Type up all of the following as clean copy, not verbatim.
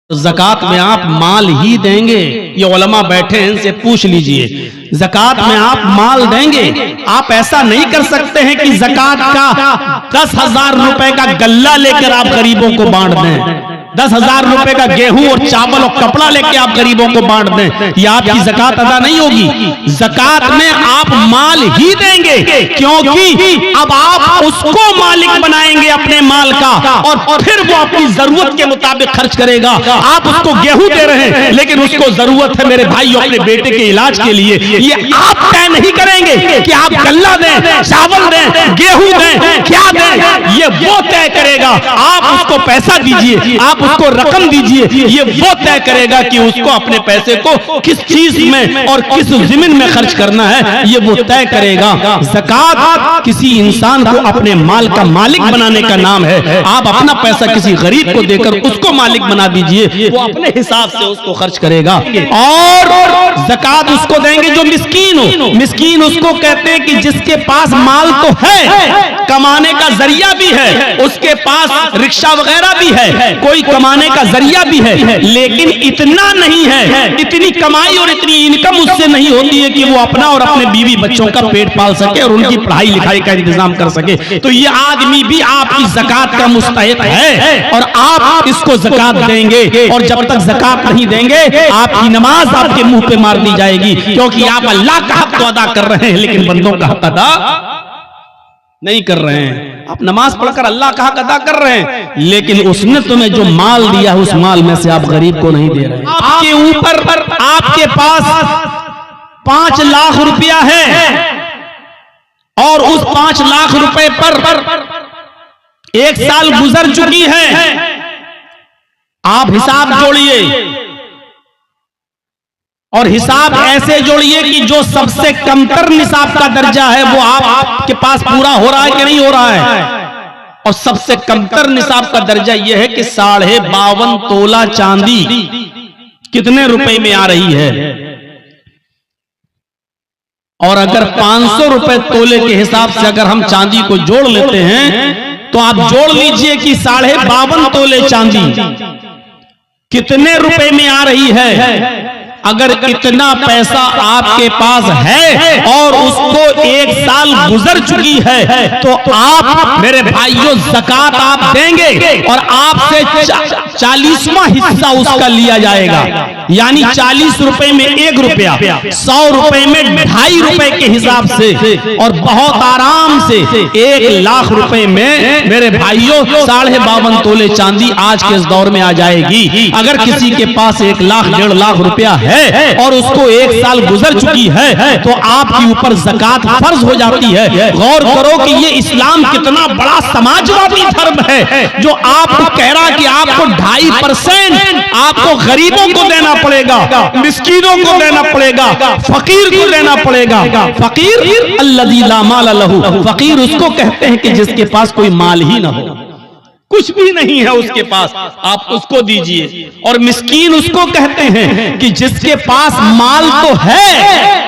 ज़कात में आप माल ही देंगे? ये उलमा बैठे हैं, इनसे पूछ लीजिए, ज़कात में आप माल देंगे? आप ऐसा नहीं कर सकते हैं कि ज़कात का 10,000 रुपए का गल्ला लेकर आप गरीबों को बांट दें, 10,000 रुपए का गेहूं और चावल और कपड़ा लेकर आप गरीबों को बांट दें। ये आपकी ज़कात अदा नहीं होगी। ज़कात में आप माल ही देंगे, क्योंकि अब आप उसको मालिक बनाएंगे अपने माल का, और फिर वो अपनी जरूरत के मुताबिक खर्च करेगा। आप उसको गेहूं दे रहे हैं, लेकिन उसको जरूरत है मेरे भाई अपने बेटे के इलाज के लिए, ये आप तय नहीं करेंगे कि आप गल्ला दें, चावल दें, गेहूं दें, क्या दें, ये वो तय करेगा। आप उसको पैसा दीजिए, आप उसको रकम दीजिए, ये वो तय करेगा कि उसको अपने पैसे को किस चीज में और किस ज़मीन में खर्च करना है, ये वो तय करेगा। ज़कात किसी इंसान को अपने माल का मालिक बनाने का नाम है। आप अपना पैसा किसी गरीब को देकर उसको मालिक बना दीजिए, वो अपने हिसाब से उसको खर्च करेगा। और ज़कात उसको देंगे जो मिस्कीन हो। मिस्कीन उसको कहते हैं कि जिसके पास माल तो है, कमाने का जरिया भी है, उसके पास रिक्शा वगैरह भी है, कोई कमाने का जरिया भी है, लेकिन इतना नहीं है, इतनी कमाई और इतनी इनकम उससे नहीं होती है कि वो अपना और अपने बीवी बच्चों का पेट पाल सके और उनकी पढ़ाई लिखाई का इंतजाम कर सके। तो ये आदमी भी आपकी ज़कात का मुस्तहिक है और आप इसको ज़कात देंगे। और जब तक ज़कात नहीं देंगे, आपकी नमाज आपके मुंह पे मार दी जाएगी, क्योंकि आप अल्लाह का हक तो अदा कर रहे हैं, लेकिन बंदों का हक अदा नहीं कर रहे हैं। आप नमाज पढ़कर अल्लाह का हक अदा कर रहे हैं, लेकिन उसने तुम्हें जो माल दिया है उस माल में से आप गरीब को नहीं दे रहे। आपके ऊपर आपके पास 5 लाख रुपया है और उस 5 लाख रुपए पर 1 साल गुजर चुकी है। आप हिसाब जोड़िए और हिसाब ऐसे जोड़िए कि जो सबसे कमतर निसाब का दर्जा है वो आपके पास पूरा हो रहा है कि नहीं हो रहा है। और सबसे कमतर निसाब का दर्जा यह है कि 52.5 तोला चांदी कितने रुपए में आ रही है। और अगर 500 रुपए तोले के हिसाब से अगर हम चांदी को जोड़ लेते हैं, तो आप जोड़ लीजिए कि 52.5 तोले चांदी कितने रुपए में आ रही है। अगर इतना पैसा आपके पास है और उसको 1 साल गुजर चुकी है, तो आप मेरे भाइयों ज़कात आप देंगे और आपसे 40वां हिस्सा उसका लिया जाएगा। यानी 40 रुपए में 1 रुपया, 100 रुपए में 2.5 रुपए के हिसाब से, और बहुत आराम से 1 लाख रुपए में मेरे भाइयों 52.5 तोले चांदी आज के इस दौर में आ जाएगी। अगर किसी के पास 1 लाख 1.5 लाख रुपया है और उसको 1 साल गुजर चुकी है, तो आपके ऊपर ज़कात फर्ज हो जाती है। गौर करो कि ये इस्लाम कितना बड़ा समाजवादी धर्म है, जो आपको कह रहा कि आपको 2.5% आपको गरीबों को देना पड़ेगा, मिस्कीनों को देना पड़ेगा, फकीर को देना पड़ेगा। फकीर अल्लज़ी ला माल लहू, फकीर उसको कहते हैं कि जिसके पास कोई माल ही ना हो, कुछ भी नहीं है उसके पास, आप उसको दीजिए। और मिस्कीन उसको कहते हैं कि जिसके पास माल तो है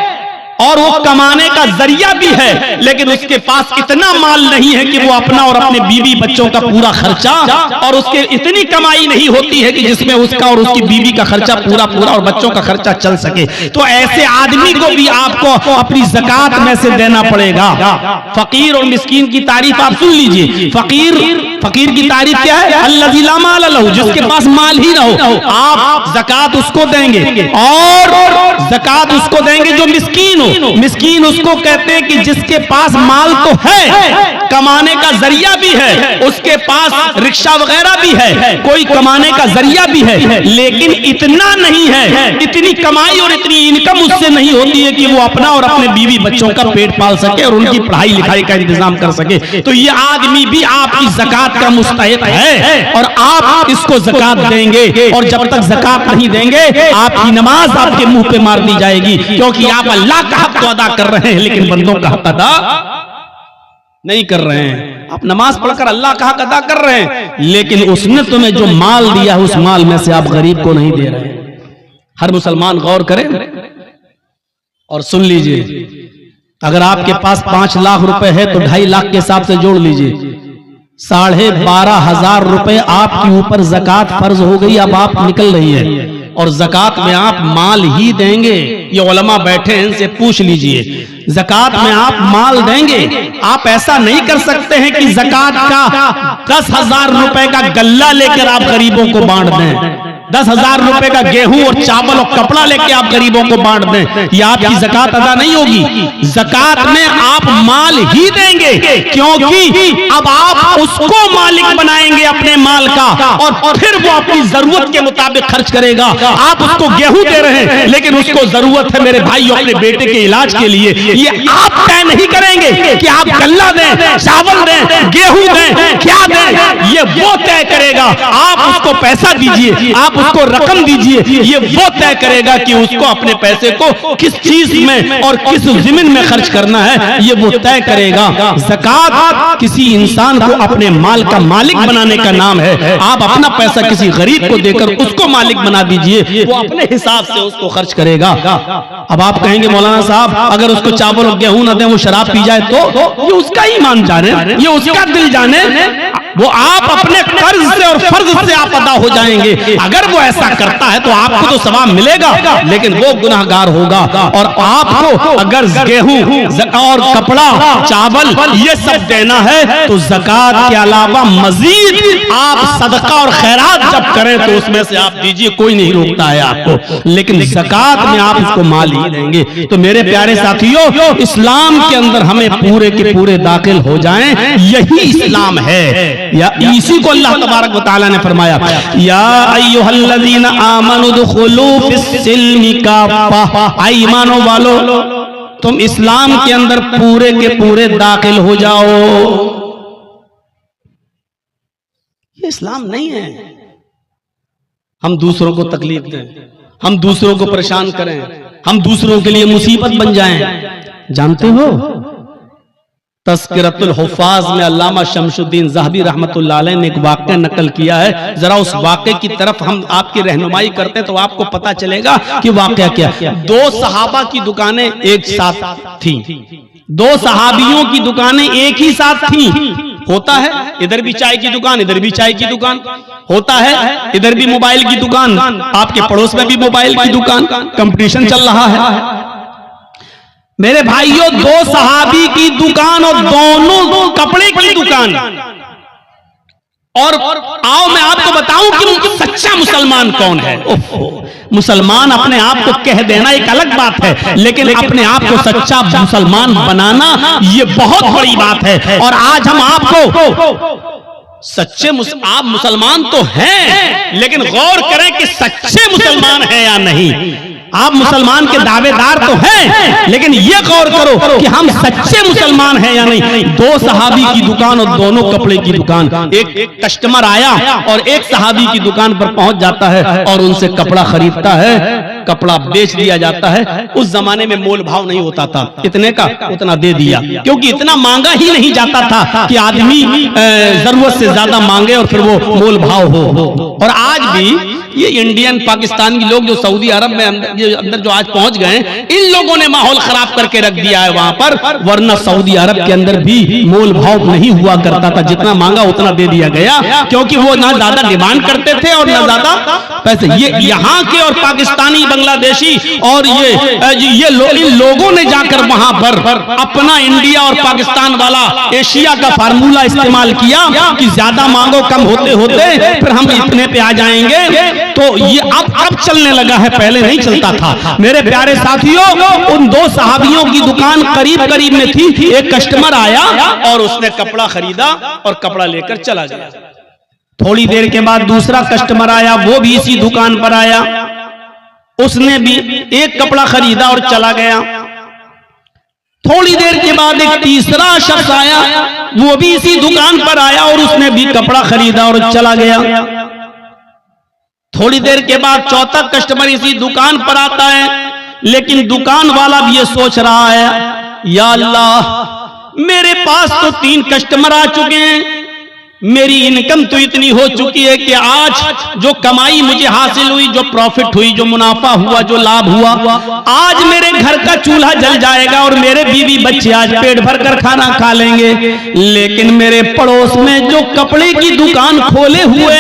और वो कमाने का जरिया भी है, लेकिन उसके पास इतना माल नहीं है कि वो अपना और अपने बीवी बच्चों का पूरा खर्चा, और उसके इतनी कमाई नहीं होती है कि जिसमें उसका और उसकी बीवी का खर्चा पूरा और बच्चों का खर्चा चल सके। तो ऐसे आदमी को भी आपको अपनी ज़कात में से देना पड़ेगा। फकीर और मिस्कीन की तारीफ आप सुन लीजिए। फकीर की तारीफ क्या है? अल्लज़ी ला माल लहू, जिसके पास माल ही ना हो, आप ज़कात उसको देंगे। और ज़कात उसको देंगे जो मिस्कीन हो। मिस्कीन उसको कहते हैं कि जिसके पास माल तो है, कमाने का जरिया भी है, उसके पास रिक्शा वगैरह भी है, कोई कमाने का जरिया भी है, लेकिन इतना नहीं है, इतनी कमाई और इतनी इनकम उससे नहीं होती है कि वो अपना और अपने बीवी बच्चों का पेट पाल सके और उनकी पढ़ाई लिखाई का इंतजाम कर सके। तो ये आदमी भी आपकी ज़कात का मुस्तहिक है और आप इसको ज़कात देंगे। और जब तक ज़कात नहीं देंगे, आपकी नमाज आपके मुंह पे मार दी जाएगी, क्योंकि आप अल्लाह का हक तो अदा कर रहे हैं, लेकिन बंदों का हक अदा नहीं कर रहे हैं। आप नमाज पढ़कर अल्लाह का हक अदा कर रहे हैं, लेकिन उसने तुम्हें जो माल दिया है उस माल में से आप गरीब को नहीं दे रहे। हर मुसलमान गौर करे और सुन लीजिए। अगर आपके पास 5 लाख रुपए है तो 2.5 लाख के हिसाब से जोड़ लीजिए। 12,500 रुपए आपके ऊपर ज़कात फर्ज हो गई, अब आप निकल रही है और ज़कात में आप माल ही देंगे। ये उलमा बैठे हैं, इनसे पूछ लीजिए, ज़कात में आप माल देंगे? आप ऐसा नहीं कर सकते हैं कि ज़कात का 10,000 रुपए का गल्ला लेकर आप गरीबों को बांट दें, 10,000 रुपए का गेहूं और चावल और कपड़ा लेके आप गरीबों को बांट दें, ये आपकी ज़कात अदा नहीं होगी। ज़कात में आप माल ही देंगे, क्योंकि अब आप उसको मालिक बनाएंगे अपने माल का, और फिर वो अपनी जरूरत के मुताबिक खर्च करेगा। आप उसको गेहूं दे रहे हैं, लेकिन उसको जरूरत है मेरे भाई अपने बेटे के इलाज के लिए, ये आप तय नहीं करेंगे कि आप गल्ला दें, चावल दें, गेहूं दें, क्या दें, ये वो तय करेगा। आप उसको पैसा दीजिए, आप उसको रकम दीजिए, ये वो तय करेगा कि उसको अपने पैसे को किस चीज में और किस जिम्न में खर्च करना है, ये वो तय करेगा। ज़कात किसी इंसान को अपने माल का मालिक बनाने का नाम है। आप अपना पैसा किसी गरीब को देकर उसको मालिक बना दीजिए, वो अपने हिसाब से उसको खर्च करेगा। अब आप कहेंगे मौलाना साहब, अगर उसको चावल और गेहूं न दें, वो शराब पी जाए तो ये उसका ईमान जाने, ये उसका दिल जाने, वो आप अपने कर्ज से और फर्ज से आप अदा हो जाएंगे। अगर वो ऐसा करता है तो आपको तो सवाब मिलेगा, लेकिन वो गुनाहगार होगा। और आपको अगर गेहूं और कपड़ा, चावल ये सब देना है तो ज़कात के अलावा मजीद आप सदका और खैरात जब करें तो उसमें से आप दीजिए, कोई नहीं रोकता है आपको, लेकिन ज़कात में आप उसको माल ही देंगे। तो मेरे प्यारे साथियों, इस्लाम के अंदर हमें पूरे के पूरे दाखिल हो जाएं, यही इस्लाम है। या इसी को अल्लाह तबारक व तआला ने फरमाया, या अय्युहल्लज़ीना आमनु दुखुलू फिस्सिल्मि काफ़ा, ईमानो वालो तुम इस्लाम के अंदर पूरे के पूरे दाखिल हो जाओ। ये इस्लाम नहीं है हम दूसरों को तकलीफ दें, हम दूसरों को परेशान करें, हम दूसरों के लिए मुसीबत बन जाएं। जानते हो तज़किरतुल हुफ़ाज़ में अल्लामा शमशुद्दीन ज़हबी रहमतुल्लाह अलैह ने एक वाक़या नकल किया है। जरा उस वाक़े की तरफ हम आपकी रहनुमाई करते तो आपको पता चलेगा कि वाक़या क्या है। 2 सहाबा की दुकानें एक साथ थी, 2 सहाबियों की दुकानें एक ही साथ थी। होता है इधर भी चाय की दुकान, इधर भी चाय की दुकान, होता है इधर भी मोबाइल की दुकान, आपके पड़ोस में भी मोबाइल की दुकान, कंपटीशन चल रहा है। मेरे भाइयों, 2 सहाबी की दुकान और दोनों कपड़े की दुकान। और आओ मैं आपको बताऊं कि सच्चा मुसलमान कौन है। मुसलमान अपने आप को कह देना एक अलग बात है, लेकिन अपने आप को सच्चा मुसलमान बनाना ये बहुत बड़ी बात है। और आज हम आपको सच्चे आप मुसलमान तो हैं, लेकिन गौर करें कि सच्चे मुसलमान हैं या नहीं। आप मुसलमान के दावेदार तो हैं, लेकिन ये गौर करो कि हम सच्चे मुसलमान हैं या नहीं। 2 सहाबी की दुकान और दोनों कपड़े की दुकान। एक कस्टमर आया और एक सहाबी की दुकान पर पहुंच जाता है और उनसे कपड़ा खरीदता है, कपड़ा बेच दिया जाता है। उस जमाने में मोल भाव नहीं होता था, इतने का उतना दे दिया, क्योंकि इतना मांगा ही नहीं जाता था कि आदमी जरूरत से ज्यादा मांगे और फिर वो मोल भाव हो। और आज भी ये इंडियन पाकिस्तानी लोग जो सऊदी अरब में अंदर जो आज पहुंच गए, इन लोगों ने माहौल खराब करके रख दिया है वहां पर। वरना सऊदी अरब के अंदर भी मोल भाव नहीं हुआ करता था, जितना मांगा उतना दे दिया गया, क्योंकि वो ना ज्यादा डिमांड करते थे और ना ज्यादा पैसे। ये यहाँ के और पाकिस्तानी, बांग्लादेशी और इन लोगों ने जाकर वहां पर अपना इंडिया और पाकिस्तान वाला एशिया का फार्मूला इस्तेमाल किया कि ज्यादा मांगो, कम होते होते फिर हम इतने पे आ जाएंगे। तो ये अब चलने लगा है, पहले नहीं चलता था। मेरे प्यारे साथियों, उन 2 सहाबियों की दुकान करीब करीब में थी। एक कस्टमर आया और उसने कपड़ा खरीदा और कपड़ा लेकर चला गया। थोड़ी देर के बाद दूसरा कस्टमर आया, वो भी इसी दुकान पर आया, उसने भी एक कपड़ा खरीदा और चला गया। थोड़ी देर के बाद एक तीसरा शख्स आया, वो भी इसी दुकान पर आया और उसने भी कपड़ा खरीदा और चला गया। थोड़ी देर के बाद चौथा कस्टमर इसी दुकान पर आता है, लेकिन दुकान वाला भी ये सोच रहा है, या अल्लाह मेरे पास तो 3 कस्टमर आ चुके हैं, मेरी इनकम तो इतनी हो चुकी है कि आज जो कमाई मुझे हासिल हुई, जो प्रॉफिट हुई, जो मुनाफा हुआ, जो लाभ हुआ, आज मेरे घर का चूल्हा जल जाएगा और मेरे बीवी बच्चे आज पेट भर कर खाना खा लेंगे। लेकिन मेरे पड़ोस में जो कपड़े की दुकान खोले हुए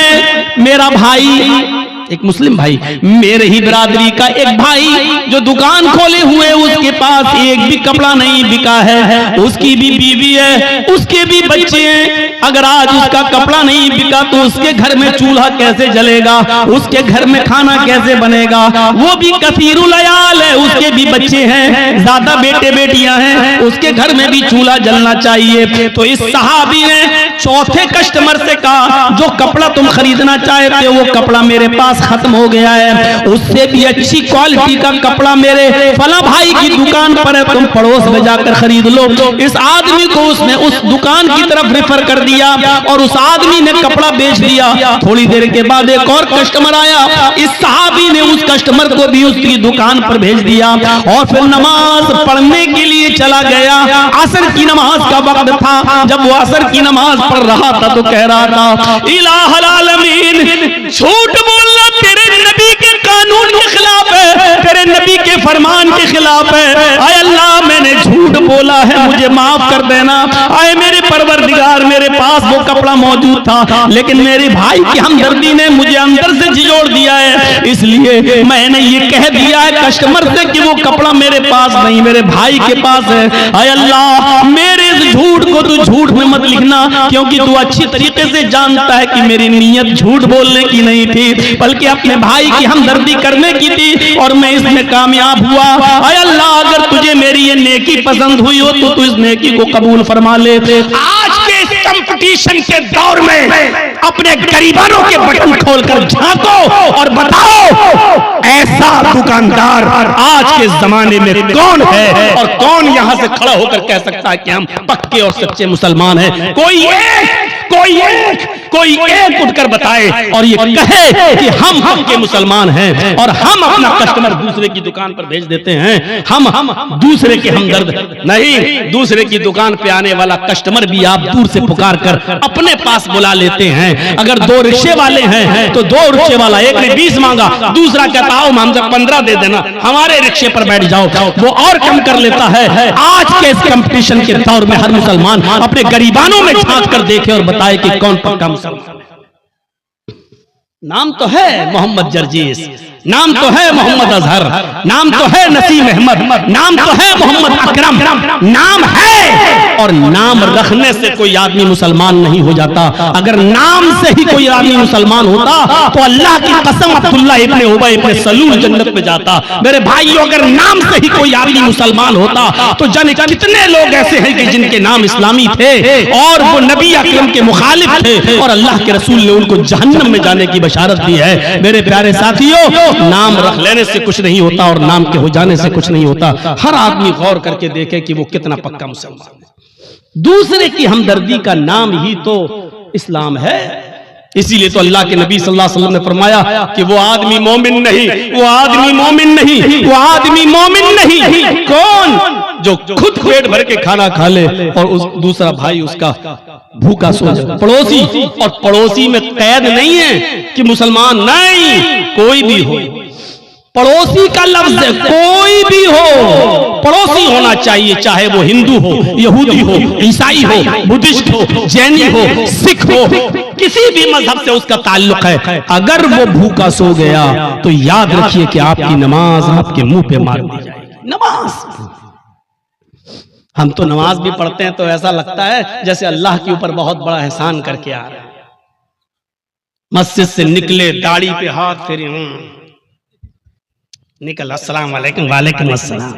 मेरा भाई, एक मुस्लिम भाई, मेरे ही बिरादरी का एक भाई जो दुकान खोले हुए, उसके पास एक भी कपड़ा नहीं बिका है, उसकी भी बीवी है, उसके भी बच्चे हैं। अगर आज उसका कपड़ा नहीं बिका तो उसके घर में चूल्हा कैसे जलेगा, उसके घर में खाना कैसे बनेगा? वो भी कसीरुल अयाल है, उसके भी बच्चे हैं, ज्यादा बेटे बेटियां हैं, उसके घर में भी चूल्हा जलना चाहिए। तो इस सहाबी ने चौथे कस्टमर से कहा, जो कपड़ा तुम खरीदना चाहते हो वो कपड़ा मेरे पास खत्म हो गया है, उससे भी अच्छी क्वालिटी का कपड़ा मेरे फला भाई की दुकान पर है, तुम पड़ोस में जाकर खरीद लो। इस आदमी को उसने उस दुकान की तरफ रेफर कर दिया और उस आदमी ने कपड़ा बेच दिया। थोड़ी देर के बाद एक और कस्टमर आया, इस सहाबी ने उस कस्टमर को भी उसकी दुकान पर भेज दिया और फिर नमाज पढ़ने के लिए चला गया। असर की नमाज का वक्त था, जब वो असर की नमाज पढ़ रहा था तो कह रहा था, इलाहुल आलमीन, झूठ बोलना तेरे नबी के कानून के खिलाफ है, तेरे नबी के फरमान के खिलाफ है। आय अल्लाह, मैंने झूठ बोला है, मुझे माफ कर देना। आए मेरे परवरदिगार, मेरे पास वो कपड़ा मौजूद था, लेकिन मेरे भाई की हमदर्दी ने मुझे अंदर से झिझोड़ दिया है, इसलिए मैंने ये कह दिया है कस्टमर से कि वो कपड़ा मेरे पास नहीं, मेरे भाई के पास है। आय अल्लाह, मेरे इस झूठ को तू झूठ में मत लिखना, क्योंकि तू अच्छी तरीके से जानता है कि मेरी नीयत झूठ बोलने की नहीं थी, बल्कि अपने भाई की हमदर्दी करने की थी, और मैं इसमें कामयाब हुआ। आय अल्लाह, अगर तुझे मेरी ये नेकी पसंद हुई हो तो तू इस नेकी को कबूल फरमा ले। आज के इस कंपटीशन के दौर में अपने गरीबानों के बटन खोलकर झांको और बताओ, ऐसा दुकानदार आज के जमाने में कौन है और कौन यहां से खड़ा होकर कह सकता है कि हम पक्के और सच्चे मुसलमान हैं? कोई एक उठकर बताए और ये कहे कि हम के मुसलमान हैं और हम अपना कस्टमर दूसरे की दुकान पर भेज देते हैं, हम दूसरे के हमदर्द नहीं। दूसरे की दुकान पे आने वाला कस्टमर भी आप दूर से पुकार कर अपने पास बुला लेते हैं। अगर 2 रिक्शे वाले हैं तो 2 रिक्शे वाला, एक ने 20 मांगा, दूसरा कहता आओ हमसे 15 दे देना, हमारे रिक्शे पर बैठ जाओ, वो और कम कर लेता है। आज के इस कंपटीशन के दौर में हर मुसलमान अपने गरीबानों में झांक कर देखे और बताए कि कौन पक्का मुसलमान। नाम तो है मोहम्मद जर्जीस, नाम तो है मोहम्मद अजहर, नाम तो है नसीम अहमद, नाम तो है मोहम्मद अकरम, नाम है, और नाम रखने से कोई आदमी मुसलमान नहीं हो जाता। अगर नाम से ही कोई आदमी मुसलमान होता तो अल्लाह की कसम अब्दुल्ला इब्ने उबय इब्ने सलूल जन्नत में जाता। मेरे भाइयों, अगर नाम से ही कोई आदमी मुसलमान होता तो जाने कितने लोग ऐसे हैं कि जिनके नाम इस्लामी थे और वो नबी अकरम के मुखालिफ थे और अल्लाह के रसूल ने उनको जहन्नम में जाने की बशारत दी है। मेरे प्यारे साथियों, नाम रख लेने से कुछ नहीं होता और नाम के हो जाने से कुछ नहीं होता। हर आदमी गौर करके देखे कि वो कितना पक्का मुसलमान है। दूसरे की हमदर्दी का नाम ही तो इस्लाम है। इसीलिए तो अल्लाह के नबी सल्लल्लाहु अलैहि वसल्लम ने फरमाया कि वो आदमी मोमिन नहीं, वो आदमी मोमिन नहीं, वो आदमी मोमिन नहीं कौन? जो खुद पेट भर के खाना खा ले और उस दूसरा भाई उसका भूखा सो जाए। पड़ोसी, और पड़ोसी में कैद नहीं है कि मुसलमान नहीं, कोई भी हो, पड़ोसी का लफ्ज है, कोई भी हो पड़ोसी होना चाहिए, चाहे वो हिंदू हो, यहूदी हो, ईसाई हो, बुद्धिस्ट हो, जैनी हो, सिख हो, किसी भी मजहब से उसका ताल्लुक है। अगर वो भूखा सो गया तो याद रखिए कि आपकी नमाज आपके मुंह पे मार दी जाएगी। नमाज, हम तो नमाज भी पढ़ते हैं तो ऐसा लगता है जैसे अल्लाह के ऊपर बहुत बड़ा एहसान करके आ रहे हैं। मस्जिद से निकले, दाढ़ी पे हाथ फेरे, निकल, अस्सलाम वालेकुम, वालेकुम अस्सलाम,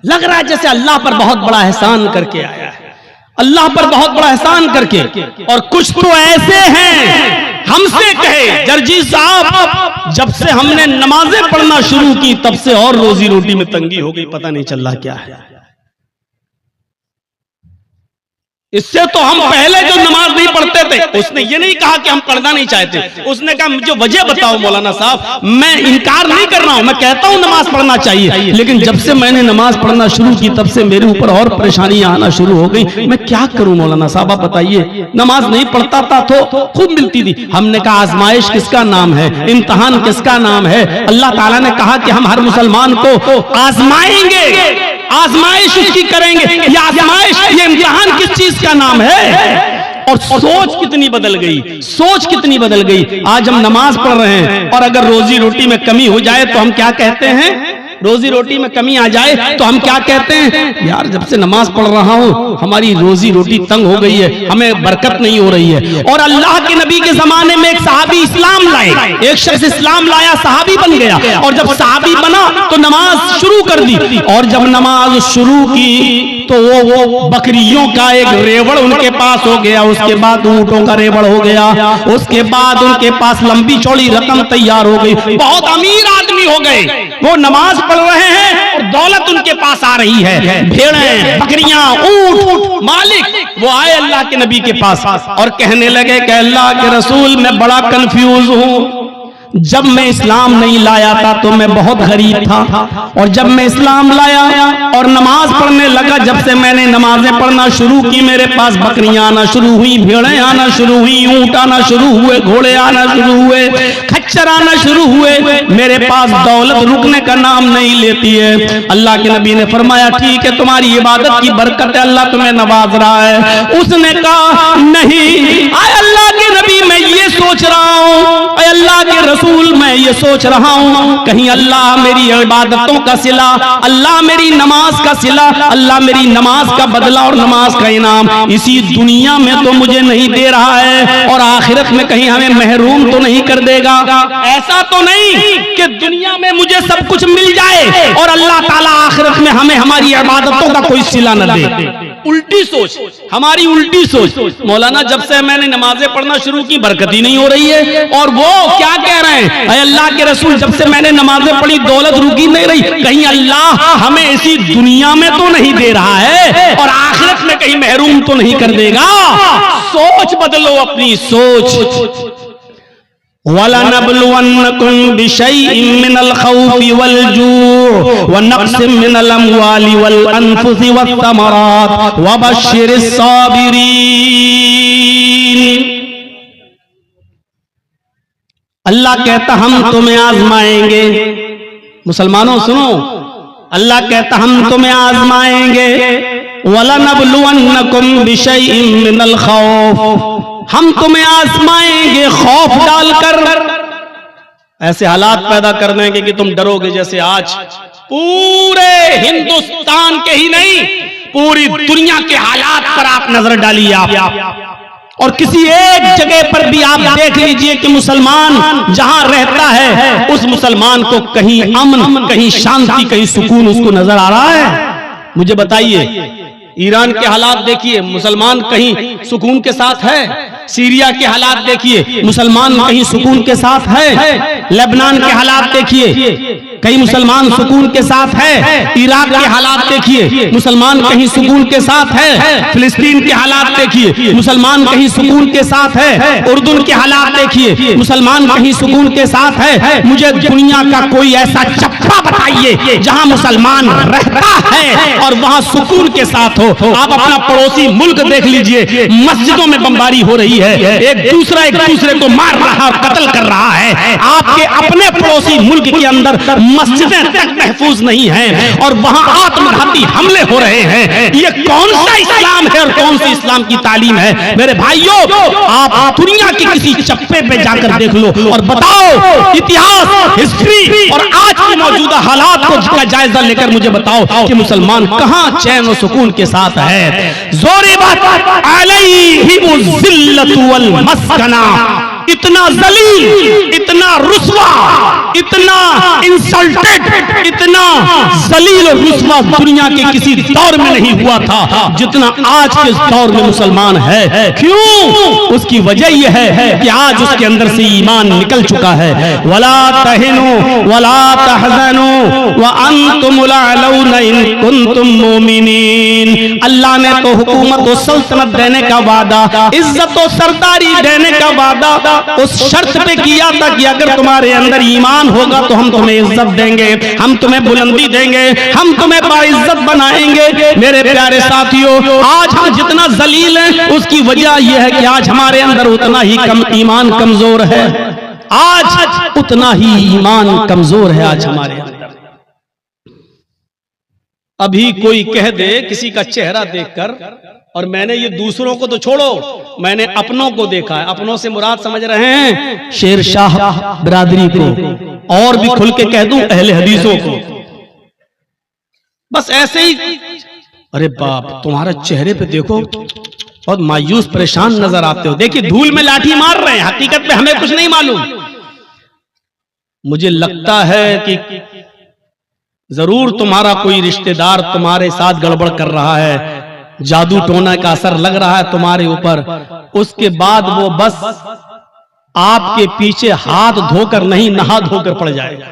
लग रहा है जैसे अल्लाह पर बहुत बड़ा एहसान करके आया है, अल्लाह पर बहुत बड़ा एहसान करके। और कुछ तो ऐसे हैं, हमसे कहे जर्जी साहब, जब से हमने नमाजें पढ़ना शुरू की तब से और रोजी रोटी में तंगी हो गई, पता नहीं चल रहा क्या है। इससे तो हम पहले जो नमाज नहीं पढ़ते थे, उसने ये नहीं कहा कि हम पढ़ना नहीं चाहते, उसने कहा मुझे वजह बताओ मौलाना साहब। मैं इनकार नहीं कर रहा हूं, मैं कहता हूं नमाज पढ़ना चाहिए, लेकिन जब से मैंने नमाज पढ़ना शुरू की तब से मेरे ऊपर और परेशानियां आना शुरू हो गई। मैं क्या करूं मौलाना साहब, आप बताइए। नमाज नहीं पढ़ता था तो खूब मिलती थी। हमने कहा आजमाइश किसका नाम है, इम्तिहान किसका नाम है? अल्लाह ताला ने कहा कि हम हर मुसलमान को आजमाएंगे, आजमाइश उसकी करेंगे। ये आजमाइश, ये इम्तिहान किस चीज का नाम है? और सोच कितनी बदल गई, सोच कितनी बदल गई। आज हम नमाज पढ़ रहे हैं और अगर रोजी रोटी में कमी हो जाए तो हम क्या कहते हैं? रोजी रोटी में कमी आ जाए तो हम क्या कहते हैं? यार जब से नमाज पढ़ रहा हूं हमारी रोजी रोटी तंग हो गई है, हमें बरकत नहीं हो रही है। और अल्लाह के नबी के जमाने में एक सहाबी इस्लाम लाए, एक शख्स इस्लाम लाया, सहाबी बन गया। और जब सहाबी बना तो नमाज शुरू कर दी, और जब नमाज शुरू की तो वो बकरियों का एक रेवड़ उनके पास हो गया, उसके बाद ऊंटों का रेवड़ हो गया, उसके बाद उनके पास लंबी चौड़ी रकम तैयार हो गई, बहुत अमीर आदमी हो गए। वो नमाज पढ़ रहे हैं और दौलत उनके पास आ रही है, भेड़ें, बकरियां, ऊंट। मालिक वो आए अल्लाह के नबी के पास और कहने लगे कि अल्लाह के रसूल मैं बड़ा कंफ्यूज हूं। जब मैं इस्लाम नहीं लाया था तो मैं बहुत गरीब था, और जब मैं इस्लाम लाया और नमाज पढ़ने लगा, जब से मैंने नमाजें पढ़ना शुरू की मेरे पास बकरियां आना शुरू हुई, भेड़ें आना शुरू हुई, ऊंट आना शुरू हुए, घोड़े आना शुरू हुए, खच्चर आना शुरू हुए, मेरे पास दौलत रुकने का नाम नहीं लेती है। अल्लाह के नबी ने फरमाया ठीक है तुम्हारी इबादत की बरकत है, अल्लाह तुम्हें नवाज रहा है। उसने कहा नहीं अल्लाह के नबी मैं ये सोच रहा हूं, अल्लाह के रसूल मैं ये सोच रहा हूं कहीं अल्लाह मेरी इबादतों का सिला, अल्लाह मेरी नमाज का सिला, अल्लाह मेरी नमाज का बदला और नमाज का इनाम इसी दुनिया में तो मुझे नहीं दे रहा है, और आखिरत में कहीं हमें महरूम तो नहीं कर देगा। ऐसा तो नहीं कि दुनिया में मुझे सब कुछ मिल जाए और अल्लाह ताला आखिरत में हमें हमारी इबादतों का कोई सिला न दे। उल्टी सोच, हमारी उल्टी सोच। मौलाना जब से मैंने नमाजें पढ़ना शुरू की बरकत ही नहीं हो रही है, और वो क्या कह रहे हैं अल्लाह के रसूल जब से मैंने नमाजें पढ़ी दौलत रुकी नहीं रही, कहीं अल्लाह हमें इसी दुनिया में तो नहीं दे रहा है और आखिरत में कहीं महरूम तो नहीं कर देगा। सोच बदलो अपनी सोच। वलनब्लुवन्नकुम बिशैइन मिनल खौफि वल जू'i व नक़्सिम मिनल अम्वालि वल अनफुसि वस्समरात वबश्शिरिस साबिरीन। अल्लाह कहता हम तुम्हें आजमाएंगे। मुसलमानों सुनो, अल्लाह कहता हम तुम्हें आजमाएंगे। वलनब्लुवन्नकुम बिशैइन मिनल खौफ, हम तुम्हें आजमाएंगे खौफ डालकर, ऐसे हालात पैदा कर देंगे कि तुम डरोगे। जैसे आज पूरे हिंदुस्तान के ही नहीं पूरी दुनिया के हालात पर आप नजर डालिए आप, और किसी एक जगह पर भी आप देख लीजिए कि मुसलमान जहां रहता है उस मुसलमान को कहीं अमन, कहीं शांति, कहीं सुकून उसको नजर आ रहा है? मुझे बताइए। ईरान के हालात देखिए, मुसलमान कहीं सुकून के साथ है। सीरिया के हालात देखिए, मुसलमान कहीं सुकून के साथ है। लेबनान के हालात देखिए, कहीं मुसलमान सुकून के साथ है। इराक के हालात देखिए, मुसलमान कहीं सुकून के साथ है। फिलिस्तीन के हालात देखिए, मुसलमान कहीं सुकून के साथ है। उर्दून के हालात देखिए, मुसलमान कहीं सुकून के साथ है। मुझे दुनिया का कोई ऐसा चप्पा बताइए जहां मुसलमान रहता है और वहां सुकून के साथ हो। आप अपना पड़ोसी मुल्क देख लीजिए, मस्जिदों में बमबारी हो रही है, एक दूसरे को मार रहा और कत्ल कर रहा है। आपके अपने पड़ोसी मुल्क के अंदर मस्जिदें तक महफूज नहीं हैं और वहां आत्मघाती हमले हो रहे हैं। ये कौन सा इस्लाम है और कौन सी इस्लाम की तालीम है? मेरे भाइयों, आप दुनिया के किसी चप्पे पे जाकर देख लो और बताओ, इतिहास, हिस्ट्री और आज की मौजूदा हालात को जायजा लेकर मुझे बताओ कि मुसलमान कहां चैन और सुकून के साथ है। ज़ोरिबत अलैहिमुज़्ज़िल्लतु वल मस्कना, इतना जलील, इतना रुस्वा, इतना इंसल्टेड, इतना जलील और रुस्वा दुनिया के किसी दौर में नहीं हुआ था जितना आज के दौर में मुसलमान है। क्यों? उसकी वजह यह है कि आज उसके अंदर से ईमान निकल चुका है। वला तहिनु वला तहज़नु व अंतुमुल अलौना इन कुंतुम मुमिनीन। अल्लाह ने तो हुकूमत और सल्तनत देने का वादा, इज्जत और सरदारी देने का वादा उस शर्त पे किया था कि अगर तुम्हारे अंदर ईमान होगा तो हम तुम्हें इज्जत देंगे, हम तुम्हें बुलंदी देंगे, हम तुम्हें बाइज्जत बनाएंगे। मेरे प्यारे साथियों, आज हम जितना जलील हैं उसकी वजह यह है कि आज हमारे अंदर उतना ही ईमान कमजोर है। आज उतना ही ईमान कमजोर है आज हमारे अंदर। अभी कोई कह दे किसी का चेहरा देखकर, और मैंने ये दूसरों को तो छोड़ो, मैंने अपनों को देखा है। अपनों से मुराद समझ रहे हैं शेर शाह बिरादरी को, और भी खुल के कह दूं अहले हदीसों को। बस ऐसे ही, अरे बाप तुम्हारे चेहरे पे देखो बहुत मायूस परेशान नजर आते हो। देखिए धूल में लाठी मार रहे हैं, हकीकत में हमें कुछ नहीं मालूम। मुझे लगता है कि जरूर तुम्हारा कोई रिश्तेदार तुम्हारे साथ गड़बड़ कर रहा है, जादू टोना का असर लग रहा है तुम्हारे ऊपर। उसके बाद वो बस आपके पीछे हाथ धोकर नहीं नहा धोकर पड़ जाएगा।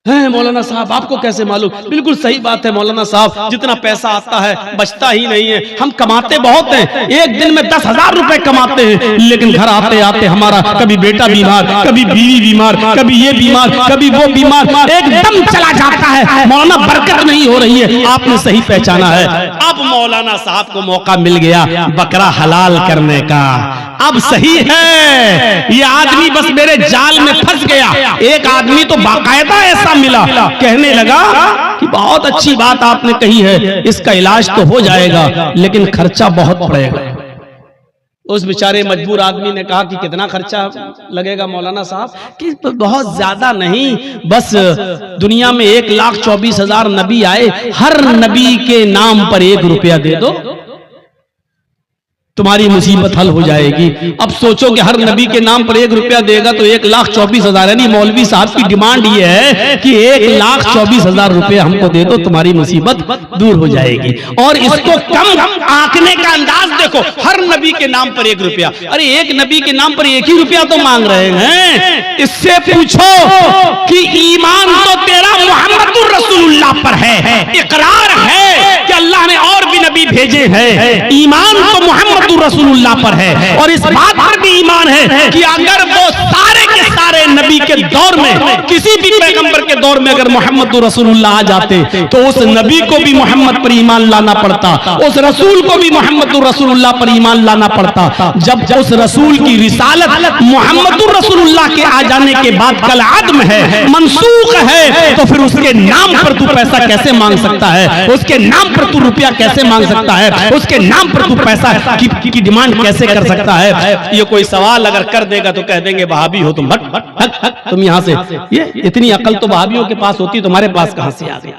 है मौलाना साहब आपको कैसे मालूम? बिल्कुल सही बात है मौलाना साहब, जितना पैसा आता है बचता ही नहीं है। हम कमाते बहुत हैं, एक दिन में 10,000 रुपए कमाते हैं, लेकिन घर आते आते हमारा कभी बेटा बीमार, कभी बीवी बीमार, कभी ये बीमार, कभी वो बीमार, एकदम चला जाता है। मौलाना बरकत नहीं हो रही है। आपने सही पहचाना है। अब मौलाना साहब को मौका मिल गया बकरा हलाल करने का। अब सही है, ये आदमी बस मेरे जाल में फंस गया। एक आदमी तो बाकायदा ऐसा मिला, कहने लगा कि बहुत अच्छी बात आपने कही है, इसका इलाज तो हो जाएगा लेकिन खर्चा बहुत पड़ेगा। उस बेचारे मजबूर आदमी ने कहा कि कितना खर्चा लगेगा मौलाना साहब? कि बहुत ज्यादा नहीं, बस दुनिया में 1,24,000 नबी आए, हर नबी के नाम पर 1 रुपया दे दो, तुम्हारी मुसीबत हल हो जाएगी। अब सोचो कि हर नबी के नाम पर 1 रुपया देगा तो 1,24,000, यानी मौलवी साहब की डिमांड ये है कि 1,24,000 रुपया हमको दे दो, तुम्हारी मुसीबत दूर हो जाएगी। और इसको कम आंकने का अंदाज देखो, हर नबी के नाम पर 1 रुपया। अरे एक नबी के नाम पर 1 ही रुपया तो मांग रहे हैं। इससे पूछो कि ईमान तो तेरा मुहम्मदुर रसूलुल्लाह पर है, इकरार है कि अल्लाह ने और भी नबी भेजे हैं, ईमान तो मुहम्मद रसूलुल्लाह पर है। और इस बात पर भी ईमान है कि अगर वो सारे के सारे नबी के दौर में, किसी भी पैगंबर के दौर में अगर मोहम्मद रसूलुल्लाह आ जाते तो उस नबी को भी मोहम्मद पर ईमान लाना पड़ता, उस रसूल को भी मोहम्मद रसूलुल्लाह पर ईमान लाना पड़ता। जब उस रसूल की रिसालत मोहम्मद रसूलुल्लाह के आ जाने के बाद कल आदम है, मनसूख है, तो फिर उसके नाम पर तू पैसा कैसे मांग सकता है? उसके नाम पर तू रुपया कैसे मांग सकता है? उसके नाम पर तू पैसा की डिमांड कैसे कर सकता है? ये कोई सवाल अगर कर देगा तो कह देंगे वहाबी हो तुम, हट हट हट हट तुम यहां से। ये इतनी अकल तो वहाबियों के पास होती, तुम्हारे पास कहां से आ गई?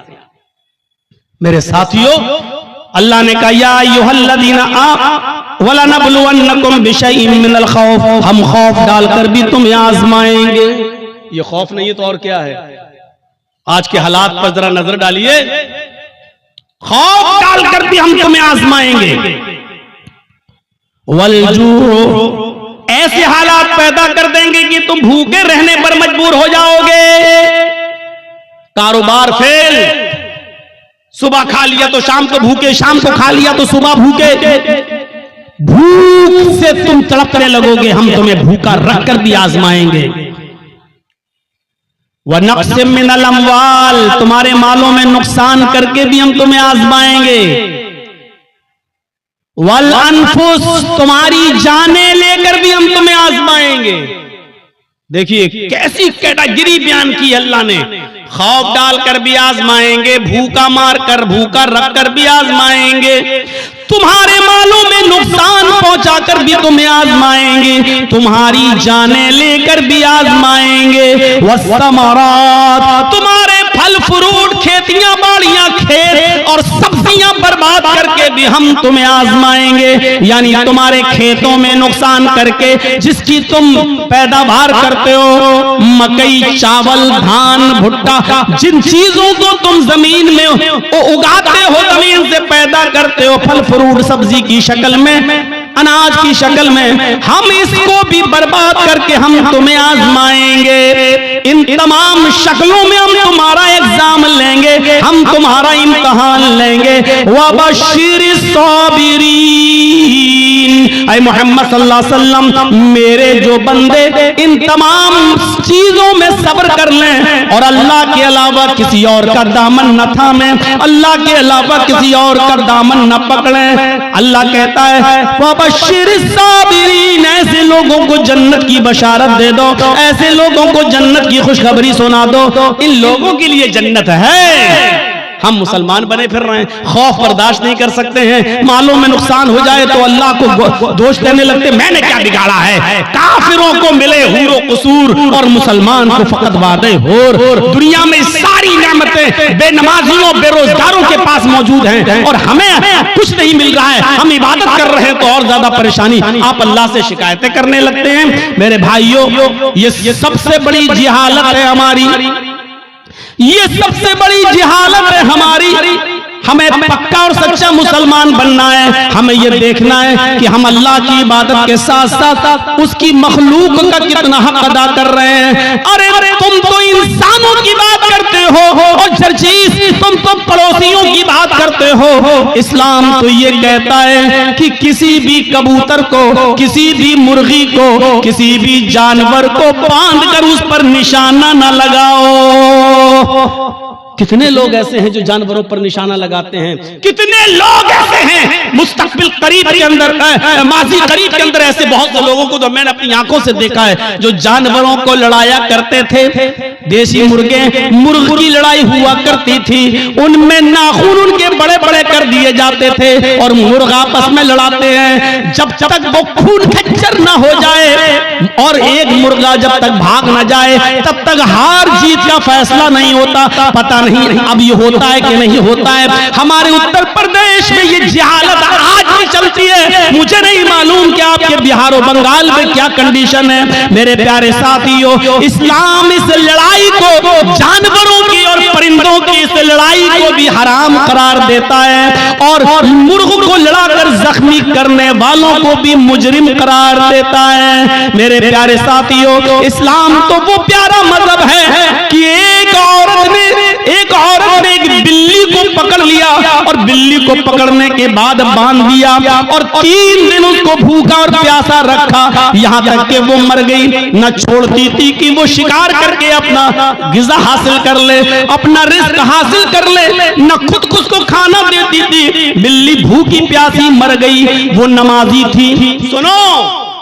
मेरे साथियों, अल्लाह ने कहा या अय्युहल्लज़ीना वलनबलुवन्नकुम बिशैइन मिनल खौफ, हम खौफ डालकर भी तुम्हें आजमाएंगे। ये खौफ नहीं है तो और क्या है? आज के हालात पर जरा नजर डालिए, खौफ डालकर भी हम तुम्हें आजमाएंगे। वलजू, ऐसे हालात पैदा कर देंगे कि तुम भूखे रहने पर मजबूर हो जाओगे। कारोबार फेल, सुबह खा लिया तो शाम को भूखे, शाम को खा लिया तो सुबह भूखे, भूख से तुम तड़पने लगोगे, हम तुम्हें भूखा रखकर भी आजमाएंगे। व नक़्सिम मिनल अम्वाल, तुम्हारे मालों में नुकसान करके भी हम तुम्हें आजमाएंगे। वल अनफुस, तुम्हारी जाने लेकर भी हम तुम्हें आजमाएंगे। देखिए कैसी कैटेगरी बयान की अल्लाह ने, खौफ डालकर भी आजमाएंगे, भूखा मारकर, भूखा रखकर भी आजमाएंगे, तुम्हारे मालों में नुकसान पहुंचाकर भी तुम्हें आजमाएंगे, तुम्हारी जाने लेकर भी आजमाएंगे। वस्समरात, तुम्हारे फल फ्रूट, खेतियां बाड़ियां, खेत और सब्जियां बर्बाद करके भी हम तुम्हें आजमाएंगे। यानी तुम्हारे खेतों में नुकसान करके जिसकी तुम पैदावार करते हो, मकई, चावल, धान, भुट्टा, जिन चीजों को तुम जमीन में उगाते हो, जमीन से पैदा करते हो, फल फ्रूट सब्जी की शक्ल में, अनाज की शक्ल में, हम इसको भी बर्बाद करके हम तुम्हें आजमाएंगे। इन तमाम शक्लों में हम तुम्हारा एग्जाम लेंगे, हम तुम्हारा इम्तिहान लेंगे। वबश्शिरिस साबिरीन, ऐ मोहम्मद सल्लल्लाहु अलैहि वसल्लम, मेरे जो बंदे इन तमाम चीजों में सब्र कर लें और अल्लाह के अलावा किसी और का दामन न थामें, अल्लाह के अलावा किसी और का दामन न पकड़ें। अल्लाह कहता है वबश्शिरिस साबिरीन, ऐसे लोगों को जन्नत की बशारत दे दो, ऐसे लोगों को जन्नत की खुशखबरी सुना दो। इन लोगों के लिए जन्नत है। हम मुसलमान बने फिर रहे हैं, खौफ बर्दाश्त नहीं कर सकते हैं, मालों में नुकसान हो जाए तो अल्लाह को दोष देने लगते, मैंने क्या बिगाड़ा है। काफिरों को मिले हुरो कसूर और मुसलमान को फकत वादे होर। दुनिया में सारी नेमतें बेनमाजियों बेरोजगारों के पास मौजूद हैं और हमें कुछ नहीं मिल रहा है, हम इबादत कर रहे हैं तो और ज्यादा परेशानी। आप अल्लाह से शिकायतें करने लगते हैं। मेरे भाइयों, ये सबसे बड़ी जिहालत है हमारी, ये सबसे बड़ी जिहालत है हमारी। हमें पक्का और सच्चा मुसलमान बनना है। हमें यह देखना है कि हम अल्लाह की इबादत के साथ साथ उसकी मखलूक का कितना हक अदा कर रहे हैं। अरे तुम तो इंसानों की बात करते हो और जर्जीस तुम तो पड़ोसियों की बात करते हो। इस्लाम तो ये कहता है कि किसी भी कबूतर को, किसी भी मुर्गी को, किसी भी जानवर को बांधकर उस पर निशाना न लगाओ। कितने लोग ऐसे हैं जो जानवरों पर निशाना लगाते हैं, कितने लोग ऐसे हैं मुस्तकबिल करीब के अंदर, माजी करीब के अंदर ऐसे बहुत से लोगों को तो मैंने अपनी आंखों से देखा है जो जानवरों को लड़ाया करते थे। देसी मुर्गे, मुर्ग की लड़ाई हुआ करती थी, उनमें नाखून उनके बड़े बड़े कर दिए जाते थे और मुर्ग आपस में लड़ाते हैं। जब तक वो खून खच्चर ना हो जाए और एक मुर्गा जब तक भाग ना जाए तब तक हार जीत का फैसला नहीं होता। पता नहीं अब ये होता है कि नहीं होता है। हमारे उत्तर प्रदेश में ये जिहालत आज भी चलती है। मुझे नहीं मालूम कि आपके बिहार और बंगाल में क्या कंडीशन है। मेरे प्यारे साथियों, इस्लाम इस लड़ाई को, जानवरों की और परिंदों की इस लड़ाई को भी हराम करार देता है और मुर्ग को लड़ाकर जख्मी करने वालों को भी मुजरिम करार देता है। मेरे प्यारे साथियों, इस्लाम तो वो प्यारा मजहब है कि एक औरत ने एक बिल्ली को पकड़ लिया और बिल्ली को पकड़ने के बाद बांध दिया और 3 दिन उसको भूखा और प्यासा रखा, यहाँ तक कि वो मर गई। न छोड़ती थी कि वो शिकार करके अपना गिज़ा हासिल कर ले, अपना रिस्क हासिल कर ले, न खुद को उसको खाना देती थी। बिल्ली भूखी प्यासी मर गई। वो नमाजी थी, सुनो,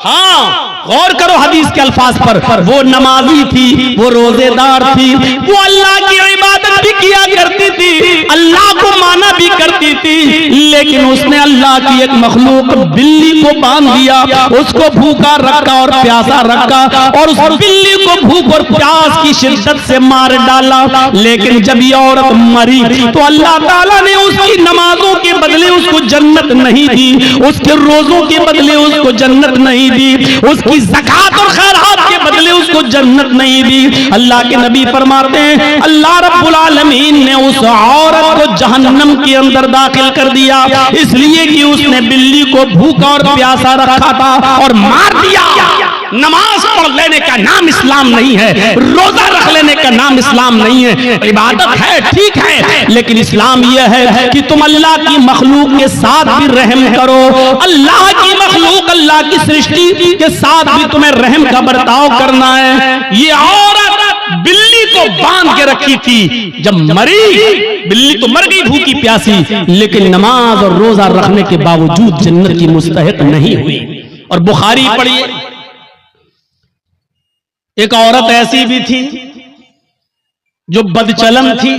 हाँ गौर करो हदीस के अल्फाज पर, वो नमाजी थी, वो रोजेदार थी, वो अल्लाह की इबादत भी किया करती थी, अल्लाह को माना भी करती थी, लेकिन उसने अल्लाह की एक मखलूक बिल्ली को बांध दिया, उसको भूखा रखा और प्यासा रखा और उस बिल्ली को भूख और प्यास की शिद्दत से मार डाला। लेकिन जब ये औरत मरी तो अल्लाह ताला ने उसकी नमाजों के बदले उसको जन्नत नहीं दी, उसके रोजों के बदले उसको जन्नत नहीं दी, उसकी ज़कात और खैरात के बदले उसको जन्नत नहीं दी। अल्लाह के नबी फरमाते हैं अल्लाह रब्बुल आलमीन ने उस औरत को जहन्नम के अंदर दाखिल कर दिया, इसलिए कि उसने बिल्ली को भूखा और प्यासा रखा था और मार दिया। नमाज पढ़ लेने का नाम इस्लाम नहीं है, रोजा रख लेने का नाम इस्लाम नहीं है। इबादत है, ठीक है, लेकिन इस्लाम यह है कि तुम अल्लाह की मखलूक के साथ भी रहम करो। अल्लाह की मखलूक, अल्लाह की सृष्टि के साथ भी तुम्हें रहम का बर्ताव करना है। ये औरत बिल्ली को बांध के रखी थी, जब मरी बिल्ली तो मर गई भूखी प्यासी, लेकिन नमाज और रोजा रखने के बावजूद जन्नत की मुस्तहिक नहीं हुई। और बुखारी पढ़िए, एक औरत ऐसी भी थी जो बदचलन थी।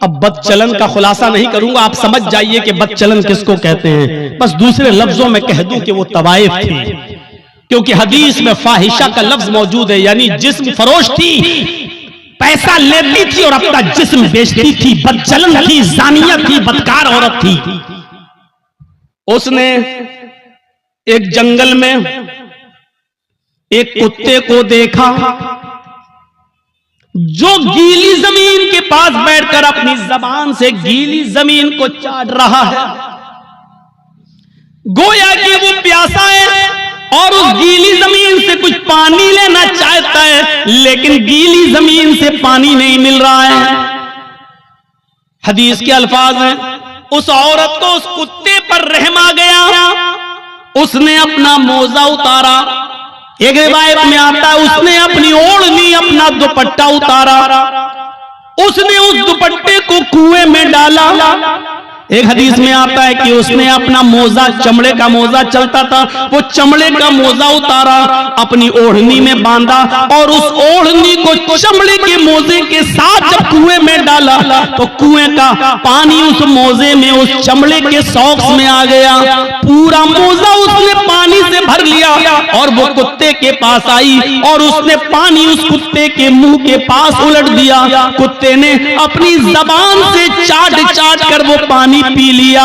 अब बदचलन का खुलासा नहीं करूंगा, आप समझ जाइए कि बदचलन किसको कहते हैं। बस दूसरे लफ्जों में कह दूं कि वो तवाइफ थी, क्योंकि हदीस में फाहिशा का लफ्ज मौजूद है, यानी जिस्म फरोश थी। पैसा लेती थी और अपना जिस्म बेचती थी, बदचलन थी, जानिया थी, बदकार औरत थी। उसने एक जंगल में एक कुत्ते को देखा जो गीली जमीन के पास बैठकर अपनी जबान से गीली जमीन को चाट रहा है। गोया कि वो प्यासा है और उस गीली जमीन से कुछ पानी लेना चाहता है, लेकिन गीली जमीन से पानी नहीं मिल रहा है। हदीस के अल्फाज हैं, उस औरत को उस कुत्ते पर रहम आ गया, उसने अपना मोजा उतारा। एक रिवायत में आता है उसने अपनी ओढ़नी, अपना दुपट्टा उतारा, उसने उस दुपट्टे को कुएं में डाला। एक हदीस में आता है कि उसने अपना मोजा, चमड़े का मोजा चलता था, वो चमड़े का मोजा उतारा, अपनी ओढ़नी में बांधा और उस ओढ़नी को चमड़े के मोजे के साथ जब कुएं में डाला तो कुएं का पानी उस मोजे में, उस चमड़े के सॉक्स में आ गया। पूरा मोजा उसने पानी से भर लिया और वो कुत्ते के पास आई और उसने पानी उस कुत्ते के मुंह के पास उलट दिया। कुत्ते ने अपनी जबान से चाट चाट कर वो पानी पी लिया।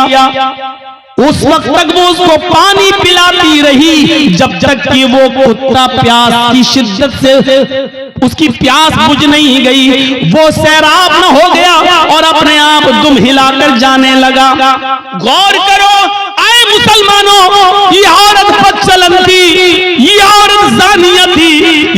उस वक्त तक वो उसको पानी पिलाती रही जब तक कि वो कुत्ता प्यास की शिद्दत से उसकी प्यास बुझ नहीं गई, वो सैराब न हो गया और अपने आप दुम हिलाकर जाने लगा। गौर करो आए मुसलमानों, ये औरत बदचलन थी, ये औरत जानिया थी,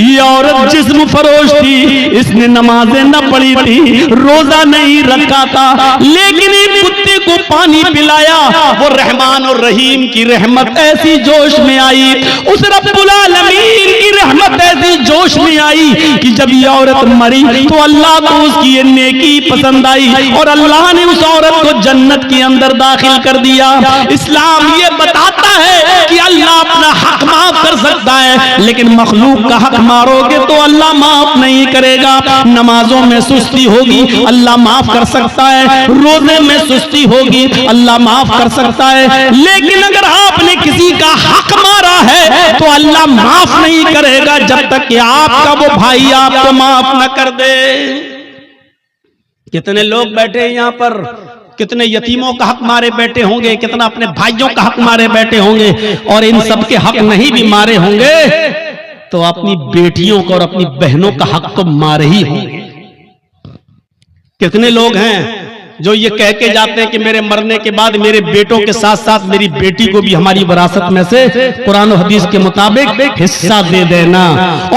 ये औरत जिस्म फरोश थी, इसने नमाजें न पढ़ी थी, रोजा नहीं रखा था, लेकिन एक कुत्ते को पानी पिलाया। वो रहमान और रहीम की रहमत ऐसी जोश में आई, उस रब्बुल आलमीन की रहमत ऐसी जोश में आई कि जब ये औरत मरी तो अल्लाह को उसकी ये नेकी पसंद आई और अल्लाह ने उस औरत को जन्नत के अंदर दाखिल कर दिया। इस्लाम ये बताता है कि अल्लाह अपना हक माफ कर सकता है, लेकिन मखलूक का हक मारोगे तो अल्लाह माफ नहीं करेगा। नमाजों में सुस्ती होगी, अल्लाह माफ कर सकता है, रोजे में सुस्ती होगी, अल्लाह माफ कर सकता है, लेकिन अगर आपने किसी का हक मारा है तो अल्लाह माफ नहीं करेगा जब तक कि आपका वो भाई आपको माफ न कर दे। कितने लोग बैठे हैं यहां पर, कितने यतीमों का हक मारे बैठे होंगे, कितना अपने भाइयों का हक मारे बैठे होंगे, और इन सब के हक नहीं भी मारे होंगे तो अपनी बेटियों का और अपनी बहनों का हक तो मारे ही होंगे। कितने लोग हैं जो ये कह के जाते हैं कि मेरे मरने के बाद मेरे बेटों के साथ साथ मेरी बेटी को भी हमारी विरासत में से कुरान और हदीस के मुताबिक हिस्सा दे देना।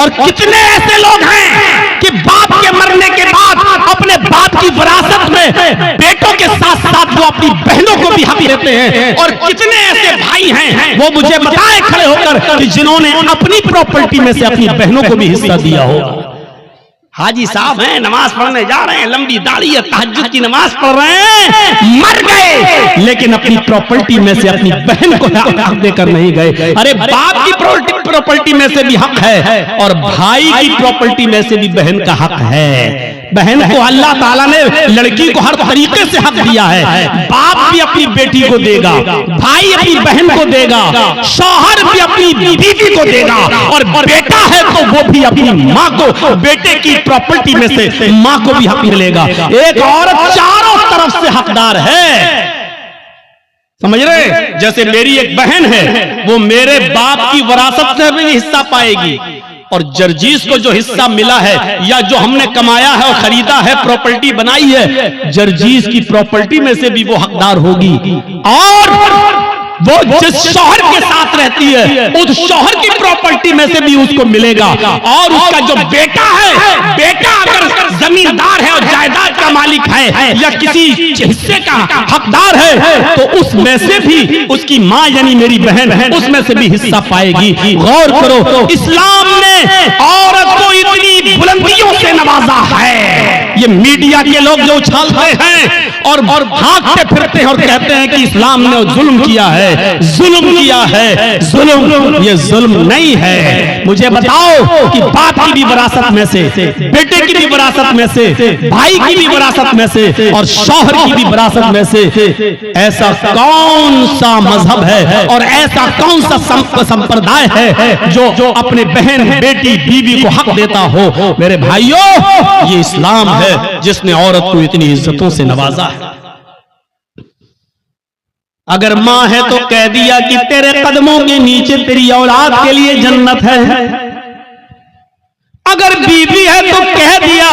और कितने ऐसे लोग हैं कि बाप के मरने के बाद अपने बाप की विरासत में बेटों के साथ साथ वो अपनी बहनों को भी हक देते हैं। और कितने ऐसे भाई हैं वो मुझे बताएं खड़े होकर कि जिन्होंने अपनी प्रॉपर्टी में से अपनी बहनों को भी हिस्सा दिया होगा। हाजी साहब हैं, नमाज पढ़ने जा रहे हैं, लंबी दाढ़ी है, तहज्जुद की नमाज पढ़ रहे हैं, मर गए, लेकिन अपनी प्रॉपर्टी में से अपनी बहन को हक देकर नहीं गए। अरे बाप की प्रॉपर्टी में से भी हक है और भाई की प्रॉपर्टी में से भी बहन का हक है। बहन को अल्लाह ताला ने लड़की को हर तरीके से हक दिया है। बाप भी अपनी बेटी को देगा, भाई अपनी बहन को देगा, शौहर भी अपनी बीवी को देगा, और बेटा है तो वो भी अपनी माँ को, बेटे की प्रॉपर्टी में से माँ को भी हक मिलेगा। एक औरत चारों तरफ से हकदार है, समझ रहे? जैसे मेरी एक बहन है, वो मेरे बाप की विरासत से भी हिस्सा पाएगी, और जर्जीस को जो हिस्सा मिला है या जो हमने कमाया है और खरीदा है, प्रॉपर्टी बनाई है, जर्जीस की प्रॉपर्टी में से भी वो हकदार होगी। और वो जिस शौहर के साथ रहती है उस शौहर की प्रॉपर्टी में से भी उसको मिलेगा। और उसका जो बेटा है, बेटा अगर जमींदार है और जायदाद का मालिक है या किसी हिस्से का हकदार है तो उसमें से भी उसकी माँ यानी मेरी बहन है, उसमें से भी हिस्सा पाएगी। गौर करो, इस्लाम ने औरत को इतनी बुलंदियों से नवाजा है, ये मीडिया के लोग जो उछालते हैं और भागते फिरते हैं और कहते हैं कि इस्लाम ने जुल्म किया है, जुल्म किया है। जुल्म, ये जुल्म नहीं है। मुझे बताओ कि बाप की भी विरासत में से, बेटे की भी विरासत में से, भाई की भी विरासत में से और शौहर की भी विरासत में से ऐसा कौन सा मजहब है और ऐसा कौन सा संप्रदाय है जो अपने बहन, बेटी, बीवी को हक देता हो? मेरे भाइयों, ये इस्लाम है जिसने औरत को इतनी इज्जतों से नवाजा है। अगर मां है तो कह दिया कि तेरे कदमों के नीचे तेरी औलाद के लिए जन्नत है। अगर बीवी है तो कह दिया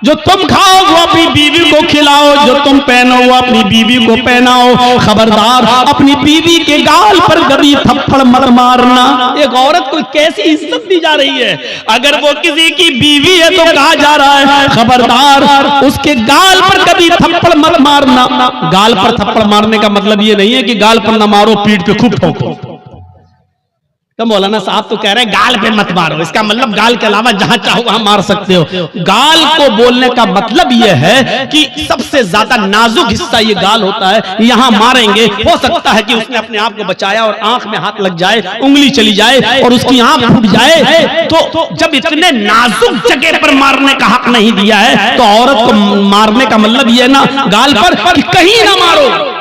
जो तुम खाओ वो अपनी बीवी को खिलाओ, जो तुम पहनो वो अपनी बीवी को पहनाओ। खबरदार अपनी बीवी के गाल पर कभी थप्पड़ मत मारना। एक औरत को कैसी इज्जत दी जा रही है। अगर वो किसी की बीवी है तो कहा जा रहा है खबरदार उसके गाल पर कभी थप्पड़ मत मारना। गाल पर थप्पड़ मारने का मतलब ये नहीं है कि गाल पर न मारो, पीठ पे खूब ठोको। तो मौलाना साहब तो कह रहे हैं गाल पे मत मारो, इसका मतलब गाल के अलावा जहां चाहो वहां मार सकते हो। गाल को बोलने का मतलब यह है कि सबसे ज्यादा नाजुक हिस्सा ये गाल होता है, यहां मारेंगे हो सकता है कि उसने अपने आप को बचाया और आंख में हाथ लग जाए, उंगली चली जाए और उसकी आंख फूट जाए। तो जब इतने नाजुक जगह पर मारने का हक नहीं दिया है तो औरत को मारने का मतलब यह ना गाल पर कि कहीं ना मारो।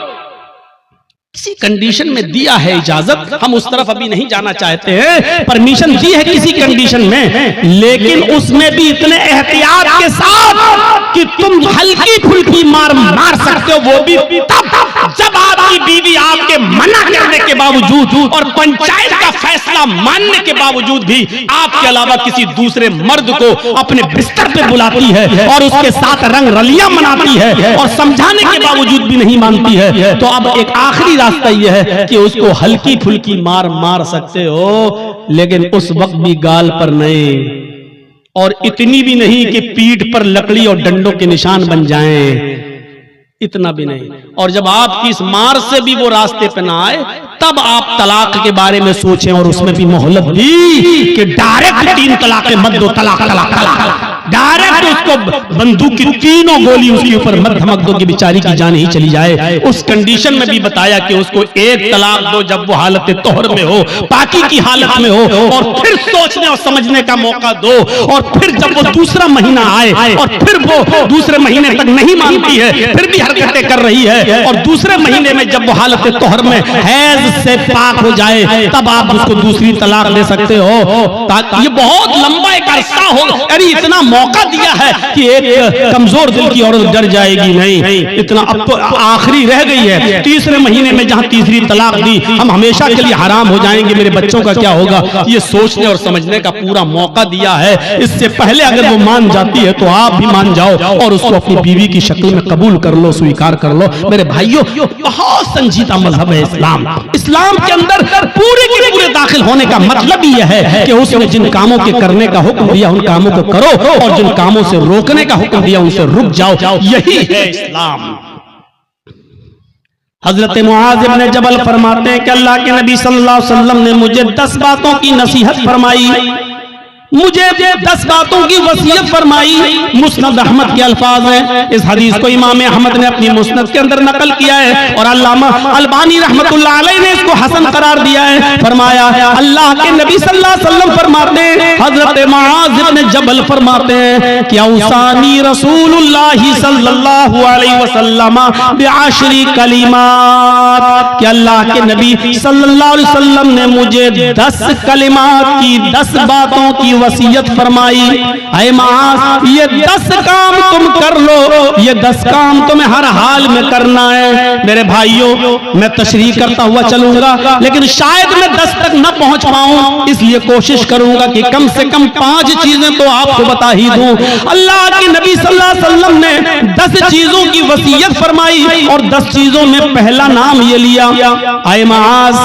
किसी कंडीशन में दिया है इजाजत, हम उस तरफ अभी नहीं जाना चाहते हैं। परमिशन दी है किसी कंडीशन में, लेकिन उसमें भी इतने एहतियात के साथ कि तुम हल्की फुल्की मार सकते हो। वो भी तब जब आपकी बीवी आपके मना करने के बावजूद और पंचायत का फैसला मानने के बावजूद भी आपके अलावा किसी दूसरे मर्द को अपने बिस्तर पे बुलाती है और उसके साथ रंग रलियां मनाती है और समझाने के बावजूद भी नहीं मानती है, तो अब एक आखिरी रास्ता यह है कि उसको हल्की फुल्की मार सकते हो, लेकिन उस वक्त भी गाल पर नहीं और इतनी भी नहीं कि पीठ पर लकड़ी और डंडों के निशान बन जाएं, इतना भी नहीं। और जब आपकी इस मार से भी वो रास्ते पे ना आए तब आप तलाक के बारे में सोचें और उसमें भी मोहलत दी कि डायरेक्ट 3 तलाक मत दो, तलाक तलाक तलाक डायरेक्ट उसको बंदूक की 3 गोली उसके ऊपर मत धमक दो कि बेचारी की जान ही चली जाए। उस कंडीशन में भी बताया कि उसको 1 तलाक दो जब वो हालत तोहर में हो, पाकी की हालत में हो, और फिर सोचने और समझने का मौका दो। और फिर जब वो दूसरा महीना आए और फिर वो दूसरे महीने तक नहीं मानती है, फिर भी हरकतें कर रही है, और दूसरे महीने में जब वो हालत तोहर में हैज से पाक हो जाए तब आप उसको दूसरी तलाक दे सकते हो। ताकि ये बहुत लंबा एक अरसा हो, अरे इतना मौका दिया है कि एक कमजोर दिल की औरत डर जाएगी नहीं, इतना अब तो आखिरी रह गई है। तीसरे महीने में जहां तीसरी तलाक दी हम हमेशा के लिए हराम हो जाएंगे, मेरे बच्चों का क्या होगा, ये सोचने और समझने का पूरा मौका दिया है। इससे पहले अगर वो मान जाती है तो आप भी मान जाओ और उसको अपनी बीवी की शक्ल में कबूल कर लो, स्वीकार कर लो। मेरे भाइयों, बहुत संजीदा मजहब है इस्लाम। इस्लाम के अंदर पूरे के पूरे दाखिल होने का मतलब यह है कि उसने जिन कामों के करने का हुक्म दिया उन कामों को करो और जिन कामों से रोकने का हुक्म दिया उनसे रुक जाओ। यही है इस्लाम। हजरत मुआज इब्न जबल फरमाते हैं कि अल्लाह के नबी सल्लल्लाहु अलैहि वसल्लम ने मुझे 10 बातों की नसीहत फरमाई, मुझे 10 बातों की वसीयत फरमाई। मुस्नद अहमद के अल्फाज हैं। इस हदीस को इमाम अहमद ने अपनी मुस्नद के अंदर नकल किया है और अल्लामा अलबानी रहमतुल्लाह अलैह ने इसको हसन करार दिया है। फरमाया अल्लाह के नबी सल्लल्लाहु अलैहि वसल्लम फरमाते हैं, हजरत मुआज इब्न जबल फरमाते हैं कि औसानी रसूलुल्लाह सल्लल्लाहु अलैहि वसल्लम बिआशरी कलिमात, कि अल्लाह के नबी सल्लल्लाहु अलैहि वसल्लम ने मुझे 10 कलिमात की 10 बातों की वसीयत फरमाई। ऐ मास, ये 10 काम तुम कर लो, ये 10 काम तुम्हें हर हाल में करना है। मेरे भाइयों, मैं तशरीह करता हुआ चलूंगा लेकिन शायद मैं 10 तक न पहुंच पाऊं, इसलिए कोशिश करूंगा कि कम से कम 5 चीजें तो आपको बता ही दूं। अल्लाह के नबी सल्लल्लाहु अलैहि वसल्लम ने 10 चीजों की वसीयत फरमाई और 10 चीजों में पहला नाम ये लिया, ऐ मास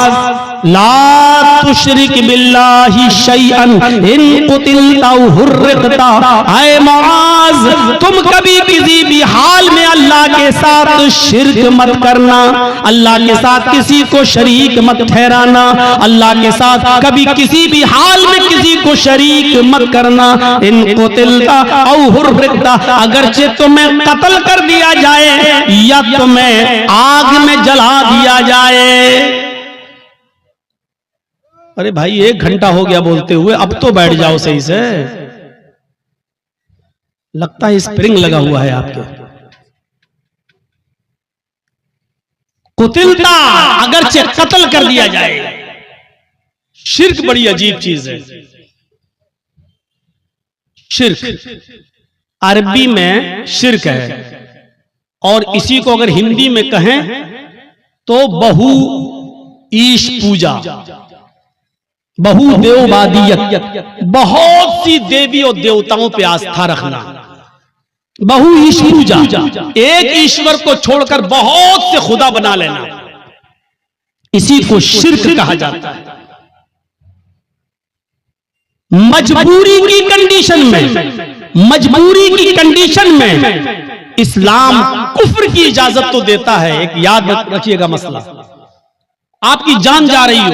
ला तुशरिक बिल्लाहि शैअन इन कुतिलता हुर्रिकता। ऐ मुआज, तुम कभी किसी भी हाल में अल्लाह के साथ शिर्क मत करना, अल्लाह के साथ किसी को शरीक मत ठहराना, अल्लाह के साथ कभी किसी भी हाल में किसी को शरीक मत करना। इन कुतिलता औ हुर्रिकता, अगरचे तुम्हें कत्ल कर दिया जाए या तुम्हें आग में जला दिया जाए। अरे भाई 1 घंटा हो गया बोलते हुए, अब तो बैठ जाओ सही से। लगता है स्प्रिंग लगा हुआ है आपके। कुतिलता, अगरचे कत्ल कर दिया जाए। शिर्क बड़ी अजीब चीज है। शिर्क अरबी में शिर्क है, और इसी को अगर हिंदी में कहें तो बहु ईश पूजा, बहुदेववादियत, बहुत सी देवी और देवताओं पे आस्था रखना, बहु ईश पूजा, एक ईश्वर को छोड़कर बहुत से खुदा बना लेना, इसी को शिर्क कहा जाता है। मजबूरी की कंडीशन में, मजबूरी की कंडीशन में इस्लाम कुफ्र की इजाजत तो देता है। एक याद रखिएगा मसला, आपकी जान जा रही हो,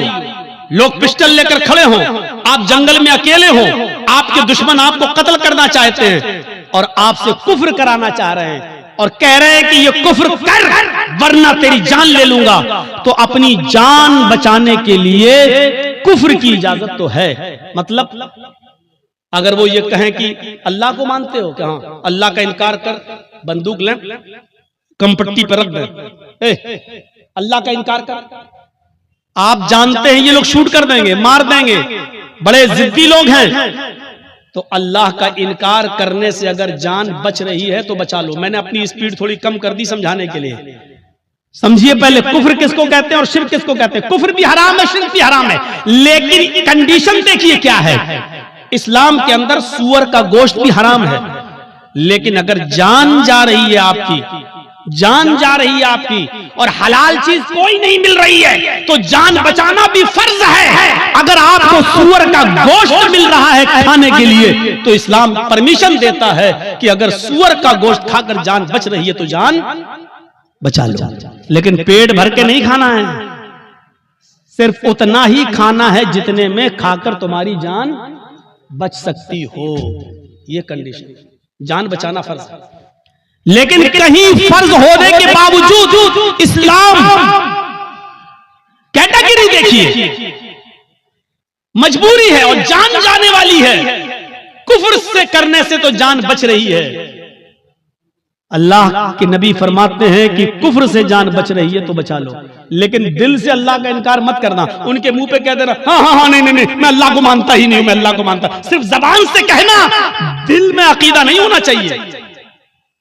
लोग पिस्टल लेकर खड़े हों, आप जंगल में अकेले हो, आपके दुश्मन आपको कत्ल करना चाहते हैं और आपसे कुफ्र कराना चाह रहे हैं और कह रहे हैं कि ये कुफ्र कर वरना तेरी जान ले लूंगा, तो अपनी जान बचाने के लिए कुफ्र की इजाजत तो है। मतलब अगर वो ये कहें कि अल्लाह को मानते हो क्या, हाँ, अल्लाह का इनकार कर, बंदूक लें, कमपट्टी पर रख दें, अल्लाह का इनकार कर, आप जानते हैं ये लोग शूट कर देंगे, मार देंगे, बड़े जिद्दी लोग हैं, तो अल्लाह का इनकार करने से अगर जान बच रही है तो बचा लो। मैंने अपनी स्पीड थोड़ी कम कर दी समझाने के लिए। समझिए पहले कुफ्र किसको कहते हैं और शिर्क किसको कहते हैं। कुफ्र भी हराम है, शिर्क भी हराम है, लेकिन कंडीशन देखिए क्या है। इस्लाम के अंदर सूअर का गोश्त भी हराम है, लेकिन अगर जान जा रही है आपकी, जान जा रही है आपकी और हलाल चीज कोई नहीं मिल रही है, तो जान बचाना भी फर्ज है। अगर आपको सूअर का गोश्त मिल रहा है खाने के लिए, तो इस्लाम परमिशन देता है कि अगर सूअर का गोश्त खाकर जान बच रही है तो जान बचा लो, लेकिन पेट भर के नहीं खाना है, सिर्फ उतना ही खाना है जितने में खाकर तुम्हारी जान बच सकती हो। ये कंडीशन, जान बचाना फर्ज है। लेकिन कहीं फर्ज होने के बावजूद इस्लाम कैटेगरी देखिए, मजबूरी है और जान जाने वाली है, कुफ्र से करने से तो जान बच रही है। अल्लाह के नबी फरमाते हैं कि कुफ्र से जान बच रही है तो बचा लो, लेकिन दिल से अल्लाह का इनकार मत करना। उनके मुंह पे कह देना हाँ हाँ हाँ नहीं नहीं नहीं मैं अल्लाह को मानता ही नहीं हूं, मैं अल्लाह को मानता, सिर्फ जबान से कहना, दिल में अकीदा नहीं होना चाहिए।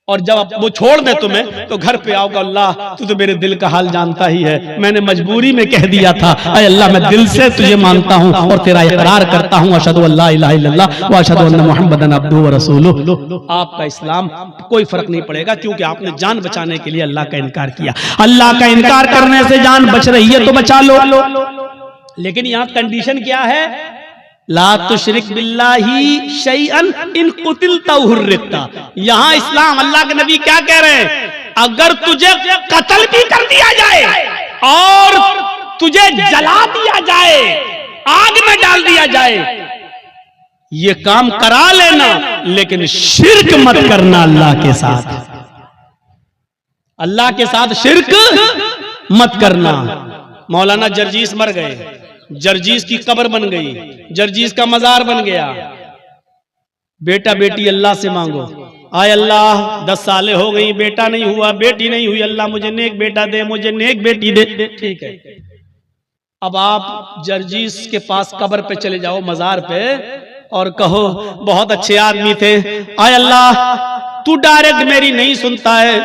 और जब वो छोड़ दे तुम्हें तो घर पे आओगे, अल्लाह तू तो मेरे दिल का हाल जानता ही है, मैंने मजबूरी में कह दिया था, अरे अल्लाह मैं दिल से तुझे मानता हूं और तेरा इकरार करता हूं, अशहदु अल्ला इलाहा इल्लल्लाह व अशहदु अन्ना मुहम्मदन अब्दुहु व रसूलुहु। आपका इस्लाम कोई फर्क नहीं पड़ेगा, क्योंकि आपने जान बचाने के लिए अल्लाह का इनकार किया। अल्लाह का इनकार करने से जान बच रही है तो बचा लो, लेकिन यहाँ कंडीशन क्या है, ला तुशरिक बिल्लाही शैअन इन कुतिलता हुर्रिकता। यहां इस्लाम, अल्लाह के नबी क्या कह रहे हैं, अगर तुझे कत्ल भी कर दिया जाए और तुझे जला दिया जाए, आग में डाल दिया जाए, ये काम करा लेना, लेकिन शिर्क मत करना अल्लाह के साथ, अल्लाह के साथ शिर्क मत करना। मौलाना जर्जीस मर गए, जर्जीस की कब्र बन गई, जर्जीस का मजार बन गया, बेटा बेटी अल्लाह से मांगो, आय अल्लाह 10 सालें हो गई, बेटा नहीं हुआ, बेटी नहीं हुई, अल्लाह मुझे नेक बेटा दे, मुझे नेक बेटी दे। ठीक है, अब आप जर्जीस के पास कब्र पे चले जाओ, मजार पे, और कहो बहुत अच्छे आदमी थे, आय अल्लाह तू डायरेक्ट मेरी नहीं सुनता है,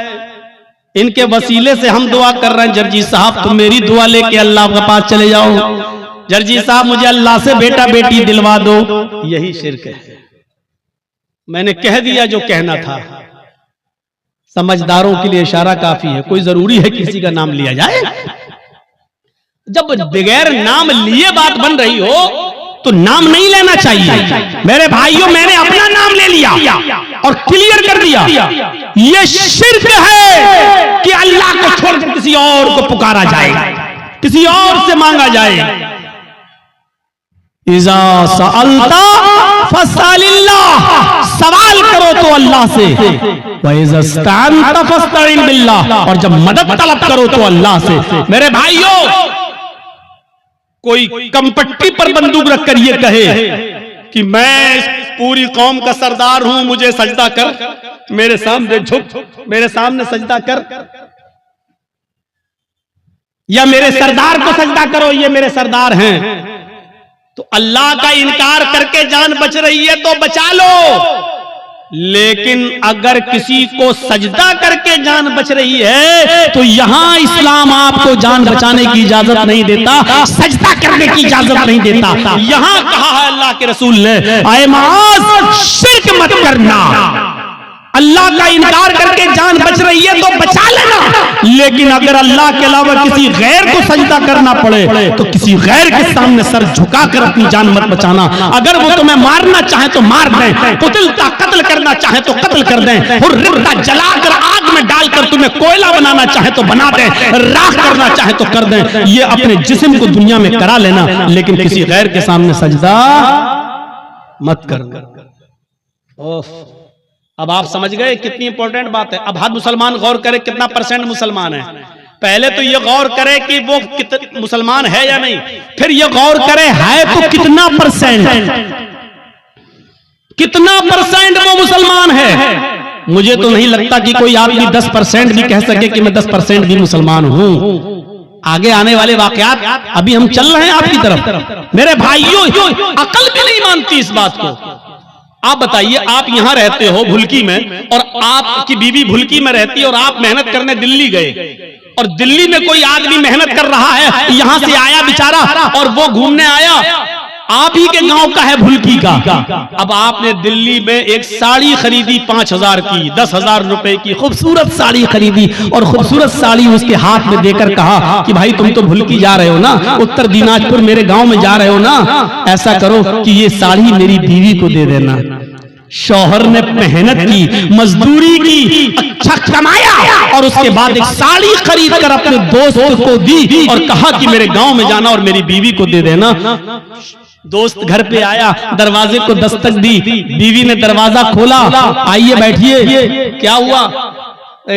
इनके वसीले से हम दुआ कर रहे हैं, जर्जीस साहब तुम मेरी दुआ लेके अल्लाह के पास चले जाओ, जर्जीस साहब मुझे अल्लाह से बेटा बेटी दिलवा दो। यही शिर्क है। मैंने कह दिया जो कहना था, समझदारों के लिए इशारा काफी है, कोई जरूरी है किसी का नाम लिया जाए? जब बगैर नाम लिए बात बन रही हो तो नाम नहीं लेना चाहिए। मेरे भाइयों, मैंने अपना नाम ले लिया, और क्लियर कर दिया ये शिर्क है कि अल्लाह को छोड़कर किसी और को पुकारा जाए, किसी और से मांगा जाए। इज़ा सअल्ता फस्अलिल्लाह, सवाल करो तो अल्लाह से, व इज़ा इस्तअनता फस्तईन बिल्लाह, और जब मदद तलब करो तो अल्लाह से। मेरे भाइयों, कोई कंपट्टी पर बंदूक रखकर ये कहे कि मैं पूरी कौम का सरदार हूं, मुझे सजदा कर, मेरे सामने झुक, मेरे सामने सजदा कर, या मेरे सरदार को सजदा करो, ये मेरे सरदार हैं, तो अल्लाह का इनकार करके जान बच रही है तो बचा लो। लेकिन अगर किसी को सजदा करके जान बच रही है तो यहां इस्लाम आपको जान बचाने की इजाजत नहीं देता, सजदा करने की इजाजत नहीं देता। यहां कहा है अल्लाह के रसूल ने, आए माज शिर्क मत करना, अल्लाह का इनकार करके जान बच रही है तो बचा लेना, लेकिन अगर अल्लाह के अलावा किसी गैर को सजदा करना पड़े तो किसी गैर के सामने सर झुकाकर अपनी जान मत बचाना। अगर वो तुम्हें मारना चाहे तो मार दें, कुतिलता कत्ल करना चाहे तो कत्ल कर दें, हुर्रिता जलाकर आग में डालकर तुम्हें कोयला बनाना चाहे तो बना दें, राख करना चाहे तो कर दें। ये अपने जिस्म को दुनिया में करा लेना, लेकिन किसी गैर के सामने सजदा मत करना। अब आप समझ गए कितनी इंपॉर्टेंट बात है। अब हर मुसलमान गौर करे कितना परसेंट मुसलमान है। पहले तो ये गौर करे कि वो मुसलमान है या नहीं, फिर ये गौर करे है तो कितना परसेंट, कितना परसेंट वो मुसलमान है। मुझे तो नहीं लगता कि कोई आदमी 10% भी कह सके कि मैं 10% भी मुसलमान हूं। आगे आने वाले वाकयात, अभी हम चल रहे हैं आपकी तरफ। मेरे भाइयों, अकल भी नहीं मानती इस बात को। आप बताइए, आप यहां रहते हो भुलकी में, और आपकी बीवी भुलकी में रहती है, और आप मेहनत करने दिल्ली गए, और दिल्ली में कोई आदमी मेहनत कर रहा है, यहां से आया बेचारा और वो घूमने आया, आप ही के गांव का है भुलकी का। अब आपने दिल्ली में एक साड़ी खरीदी 5,000 की, 10,000 रुपए की खूबसूरत साड़ी खरीदी, और खूबसूरत साड़ी उसके हाथ में देकर कहा कि भाई तुम तो भुलकी जा रहे हो ना, उत्तर दिनाजपुर मेरे गांव में जा रहे हो ना, ऐसा करो कि ये साड़ी मेरी बीवी को दे देना। शौहर ने मेहनत की, मजदूरी की, अच्छा कमाया, और उसके बाद एक साड़ी खरीद कर अपने दोस्त को दी और कहा कि मेरे गांव में जाना और मेरी बीवी को दे देना। दोस्त घर पे आया, दरवाजे को दस्तक दी, बीवी ने दरवाजा खोला, आइए बैठिए, क्या हुआ?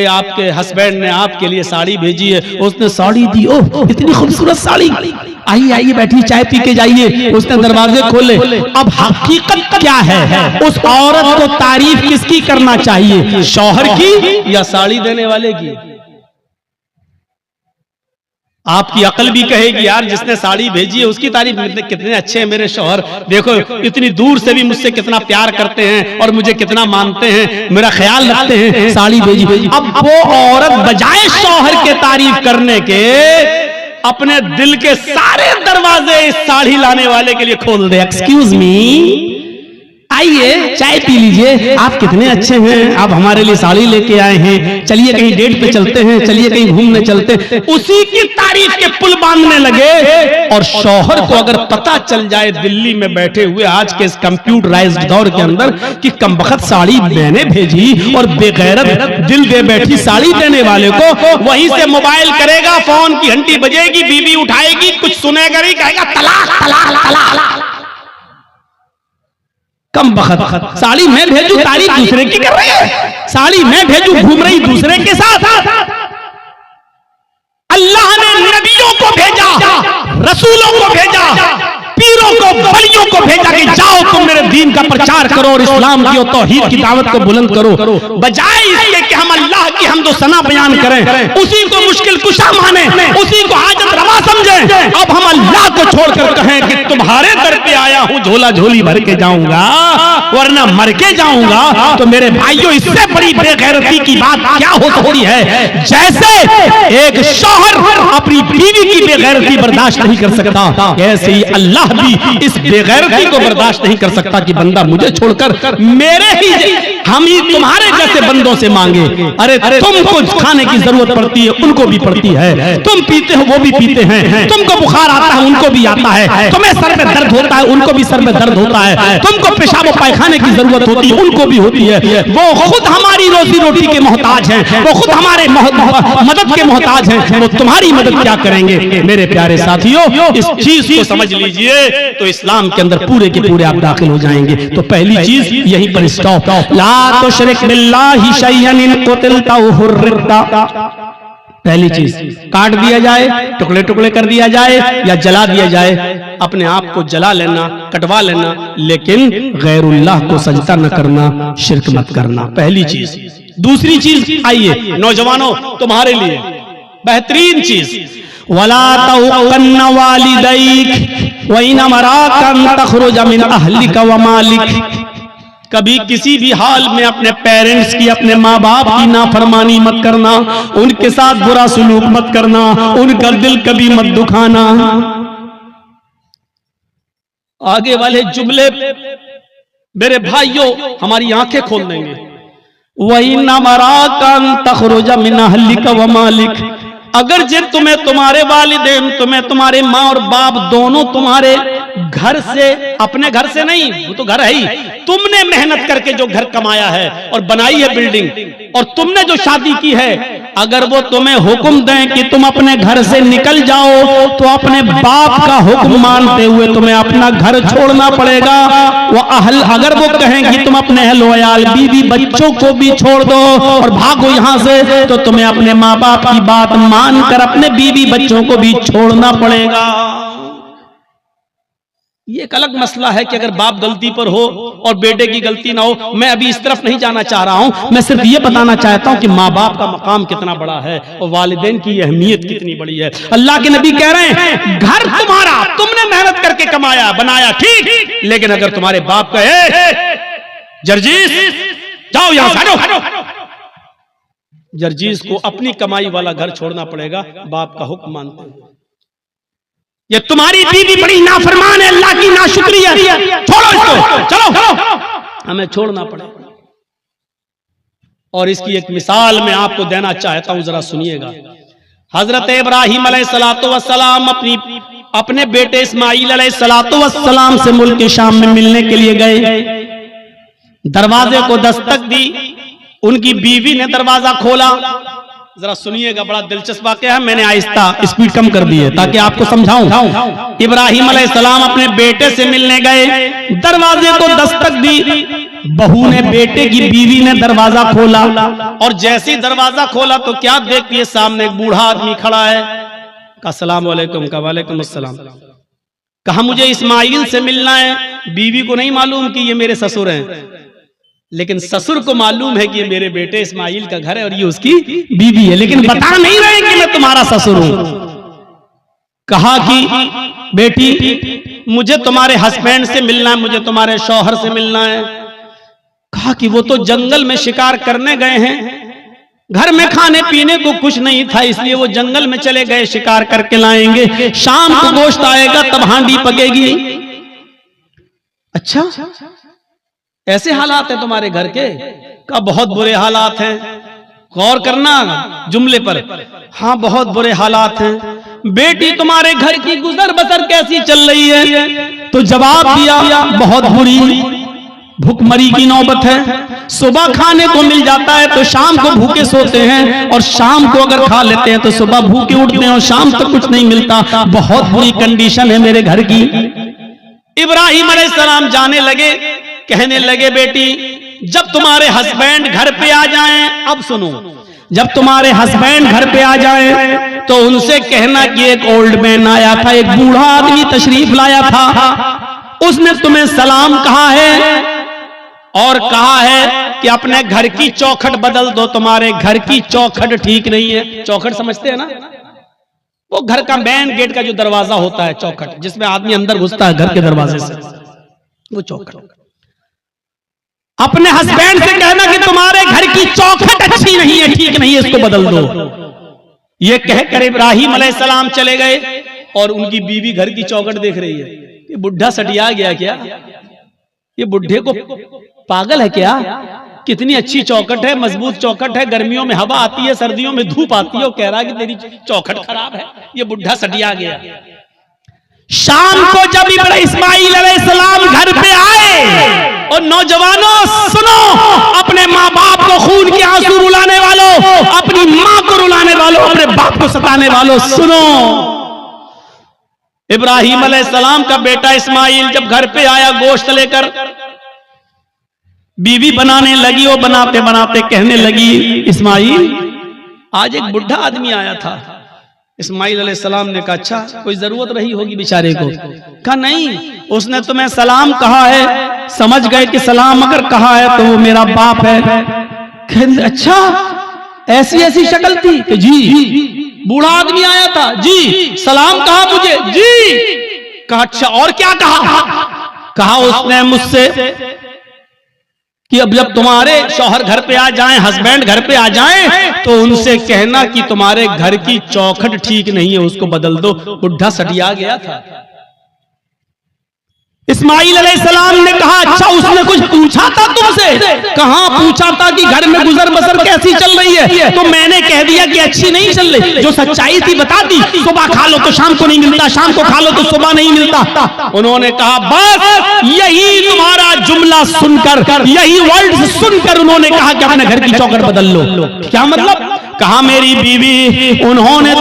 आपके हस्बैंड ने आपके लिए साड़ी भेजी है। उसने साड़ी दी, ओह इतनी खूबसूरत साड़ी, आइए आइए बैठिए, चाय पी के जाइए। उसने दरवाजे खोले। अब हकीकत क्या है? उस औरत को तारीफ किसकी करना चाहिए, शौहर की या साड़ी देने वाले की? आपकी अकल भी कहेगी यार जिसने साड़ी भेजी है उसकी तारीफ, कितने अच्छे हैं मेरे शौहर, देखो इतनी दूर से भी मुझसे कितना प्यार करते हैं और मुझे कितना मानते हैं, मेरा ख्याल रखते हैं, साड़ी भेजी। अब वो औरत बजाय शौहर के तारीफ करने के अपने दिल के सारे दरवाजे इस साड़ी लाने वाले के लिए खोल दे। एक्सक्यूज मी, आइए चाय पी लीजिए, आप कितने अच्छे हैं, आप हमारे लिए साड़ी लेके आए हैं, चलिए कहीं डेट पे चलते हैं, चलिए कहीं घूमने चलते हैं। उसी की तारीफ के पुल बांधने लगे। और शौहर को अगर पता चल जाए दिल्ली में बैठे हुए आज के इस कंप्यूटराइज्ड दौर के अंदर कि कमबख्त साड़ी मैंने भेजी और बेगैरत दिल दे बैठी साड़ी देने वाले को, वहीं से मोबाइल करेगा, फोन की घंटी बजेगी, बीवी उठाएगी, कुछ सुनेगा नहीं, कहेगा तलाक तलाक तलाक। कम बखत साड़ी मैं भेजू, तारीफ दूसरे की कर रही है, साड़ी मैं भेजू, घूम रही दूसरे के साथ। अल्लाह ने नबियों को भेजा, रसूलों को भेजा, पीरों को, वलियों को भेजा कि जाओ तुम मेरे दीन का प्रचार करो और इस्लाम की और तौहीद की दावत को बुलंद करो। बजाय इसके कि हम अल्लाह की हमदो सना बयान करें, उसी को मुश्किल कुशा माने, उसी को हाजत रवा समझें, अब हम अल्लाह को छोड़कर कहें कि तुम्हारे दर पे आया हूं, झोला झोली भर के जाऊंगा वरना मर के जाऊंगा। तो मेरे भाइयों, इससे बड़ी बेगैरती की बात क्या हो सकती है? जैसे एक शौहर अपनी बीवी की बेगैरती बर्दाश्त नहीं कर सकता, ऐसे ही अल्लाह भी इस बेगैरती को बर्दाश्त नहीं कर सकता कि बंदा मुझे छोड़कर मेरे ही हम ही तुम्हारे जैसे बंदों से मांगे। अरे तुमको खाने की जरूरत पड़ती है, उनको भी पड़ती है। तुम पीते हो, वो भी पीते हैं। तुमको बुखार आता है, उनको भी आता है। तुम्हें सर में दर्द होता है, उनको भी सर में दर्द होता है। तुमको पेशाब पायखाने की जरूरत होती है, उनको भी होती है। वो खुद हमारी रोजी रोटी के मोहताज हैं, वो खुद हमारे मदद के मोहताज हैं, वो तुम्हारी मदद क्या करेंगे? मेरे प्यारे साथियों, इस चीज को समझ लीजिए तो इस्लाम के अंदर पूरे के पूरे आप दाखिल हो जाएंगे। तो पहली चीज यहीं पर स्टॉप। ला तुशरिक बिल्लाहि शैअन इन कुतिलता व हुर्रिकता। पहली चीज काट दिया जाए, टुकड़े टुकड़े कर दिया जाए या जला दिया जाए, अपने आप को जला लेना, कटवा लेना, लेकिन गैरुल्लाह को सजदा न करना, शिर्क मत करना। पहली चीज। दूसरी चीज, आइए नौजवानों, तुम्हारे लिए बेहतरीन चीज, वला तउकन्न वालिदैक व इन अमराका अन तखरुज मिन अहलिका व मालिक। कभी किसी भी हाल में अपने पेरेंट्स की, अपने माँ बाप की नाफरमानी मत करना, उनके साथ बुरा सलूक मत करना, उनका दिल कभी मत दुखाना। आगे वाले जुमले मेरे भाइयों हमारी आंखें खोल देंगे। वही न मराका अन तखरुज मिन अहलिका व मालिक। अगर जिन तुम्हें तुम्हारे वालिदैन, तुम्हें तुम्हारे माँ और बाप दोनों तुम्हारे घर से, अपने घर से नहीं, वो तो घर है ही, तुमने मेहनत करके जो घर कमाया है और बनाई है बिल्डिंग, और तुमने जो शादी की है, अगर वो तुम्हें हुक्म दें कि तुम अपने घर से निकल जाओ, तो अपने बाप का हुक्म मानते हुए तुम्हें अपना घर छोड़ना पड़ेगा। वो अगर वो कहें कि तुम अपने अहल वयाल, बीवी बच्चों को भी छोड़ दो और भागो यहां से, तो तुम्हें अपने माँ बाप की बात मानकर अपने बीवी बच्चों को भी छोड़ना पड़ेगा। ये एक अलग मसला है कि अगर बाप गलती पर हो और बेटे की गलती ना हो। मैं अभी इस तरफ नहीं जाना चाह रहा हूं, मैं सिर्फ ये बताना चाहता हूं कि माँ बाप का मकाम कितना बड़ा है और वालिदैन की अहमियत कितनी बड़ी है। अल्लाह के नबी कह रहे हैं, घर तुम्हारा, तुमने मेहनत करके कमाया बनाया, ठीक, लेकिन अगर तुम्हारे बाप कहे जर्जीस जाओ यहां से, हटो, जर्जीस को अपनी कमाई वाला घर छोड़ना पड़ेगा, बाप का हुक्म मानते हैं। ये तुम्हारी बीवी बड़ी नाफरमान है, अल्लाह की नाशुक्री है, छोड़ो इसको, चलो, हमें छोड़ना पड़ेगा। और इसकी एक मिसाल मैं आपको देना चाहता हूं, जरा सुनिएगा। हजरत इब्राहिम अलैहिस्सलातु वस्सलाम अपने बेटे इस्माईल अलैहिस्सलातु वस्सलाम से मुल्क शाम में मिलने के लिए गए। दरवाजे को दस्तक दी, उनकी बीवी ने दरवाजा खोला। जरा सुनिएगा, बड़ा दिलचस्प वाकया है, मैंने आहिस्ता स्पीड कम कर दी है ताकि आपको समझाऊं। इब्राहिम अलैहिस्सलाम अपने बेटे से मिलने गए, दरवाजे को दस्तक दी, बहू ने, बेटे की बीवी ने दरवाजा खोला, और जैसे ही दरवाजा खोला तो क्या देखिए, सामने एक बूढ़ा आदमी खड़ा है। अस्सलाम वालेकुम। का वालेकुम अस्सलाम। कहा मुझे इस्माईल से मिलना है। बीवी को नहीं मालूम कि ये मेरे ससुर हैं, लेकिन ससुर को मालूम है कि ये मेरे बेटे इस्माईल का घर है और ये उसकी बीवी है, लेकिन बता नहीं रहे कि मैं तुम्हारा ससुर हूं। कहा कि बेटी मुझे तुम्हारे हस्बैंड से मिलना है, मुझे तुम्हारे शौहर से मिलना है। कहा कि वो तो जंगल में शिकार करने गए हैं, घर में खाने पीने को कुछ नहीं था, इसलिए वो जंगल में चले गए, शिकार करके लाएंगे, शाम को गोश्त आएगा तब हांडी पकेगी। अच्छा, ऐसे हालात हैं तुम्हारे घर के? का बहुत बुरे हालात हैं। गौर करना जुमले पर। हाँ, बहुत बुरे हालात हैं। बेटी तुम्हारे घर की गुजर बसर कैसी चल रही है? तो जवाब दिया, बहुत बुरी, भूखमरी की नौबत है। सुबह खाने को मिल जाता है तो शाम को भूखे सोते हैं, और शाम को अगर खा लेते हैं तो सुबह भूखे उठते हैं और शाम तक कुछ नहीं मिलता। बहुत बुरी कंडीशन है मेरे घर की। इब्राहिम अलैहिस्सलाम जाने लगे, कहने लगे बेटी जब तुम्हारे हस्बैंड घर पे आ जाएं, अब सुनो, जब तुम्हारे हस्बैंड घर पे आ जाएं तो उनसे कहना कि एक ओल्ड मैन आया था, एक बूढ़ा आदमी तशरीफ लाया था, उसने तुम्हें सलाम कहा है और कहा है कि अपने घर की चौखट बदल दो, तुम्हारे घर की चौखट ठीक नहीं है। चौखट समझते हैं ना, वो घर का मेन गेट का जो दरवाजा होता है, चौखट, जिसमें आदमी अंदर घुसता है घर के दरवाजे से, वो चौखट। अपने हस्बैंड से कहना कि तुम्हारे घर की चौखट अच्छी नहीं है, ठीक नहीं है, इसको बदल दो। ये कहकर इब्राहिम अलैहिस्सलाम चले गए और उनकी बीवी घर की चौखट देख रही है। ये बुढ़ा सटिया गया क्या? ये बुढ़े को पागल है क्या? कितनी अच्छी चौखट है, मजबूत चौखट है, गर्मियों में हवा आती है, सर्दियों में धूप आती है, और कह रहा है कि तेरी चौखट खराब है। ये बुढ़ा सटिया गया। शाम को जब इस्माइल अलैहिस्सलाम घर पे आए, और नौजवानों सुनो, अपने माँ बाप को खून के आंसू रुलाने वालों, अपनी माँ को रुलाने वालों, अपने बाप को सताने वालों, सुनो। इब्राहिम अलैहिस्सलाम का बेटा इस्माइल जब घर पे आया गोश्त लेकर, बीवी बनाने लगी, वो बनाते बनाते कहने लगी, इस्माइल आज एक बुढ़ा आदमी आया था। इस्माइल अलैहिस्सलाम ने कहा अच्छा, कोई जरूरत रही होगी बेचारे को? कहा नहीं, उसने तुम्हें सलाम कहा है, समझ गए कि सलाम अगर कहा है तो वो मेरा बाप है। कहते अच्छा, ऐसी ऐसी शक्ल थी? कि जी। बूढ़ा आदमी आया था? जी। सलाम कहा मुझे? जी। कहा अच्छा, और क्या कहा? कहा उसने मुझसे कि अब जब तुम्हारे शौहर घर पे आ जाएं, हस्बैंड घर पे आ जाएं, तो उनसे कहना कि तुम्हारे घर की चौखट ठीक नहीं है, उसको बदल दो। बुढ़ा सटिया गया था। इस्माइल अलैहिस्सलाम ने कहा अच्छा, उसने कुछ पूछा था तुमसे? कहां पूछा था कि घर में गुजर बसर कैसी चल रही है, तो मैंने कह दिया कि अच्छी नहीं चल रही। जो सच्चाई थी बता दी, सुबह खा लो तो शाम को नहीं मिलता, शाम को खा लो तो सुबह नहीं मिलता। उन्होंने कहा बस यही तुम्हारा जुमला सुनकर, यही वर्ड सुनकर उन्होंने कहा कि अपने घर की चौखट बदल लो। क्या मतलब? कहा मेरी बीवी, उन्होंने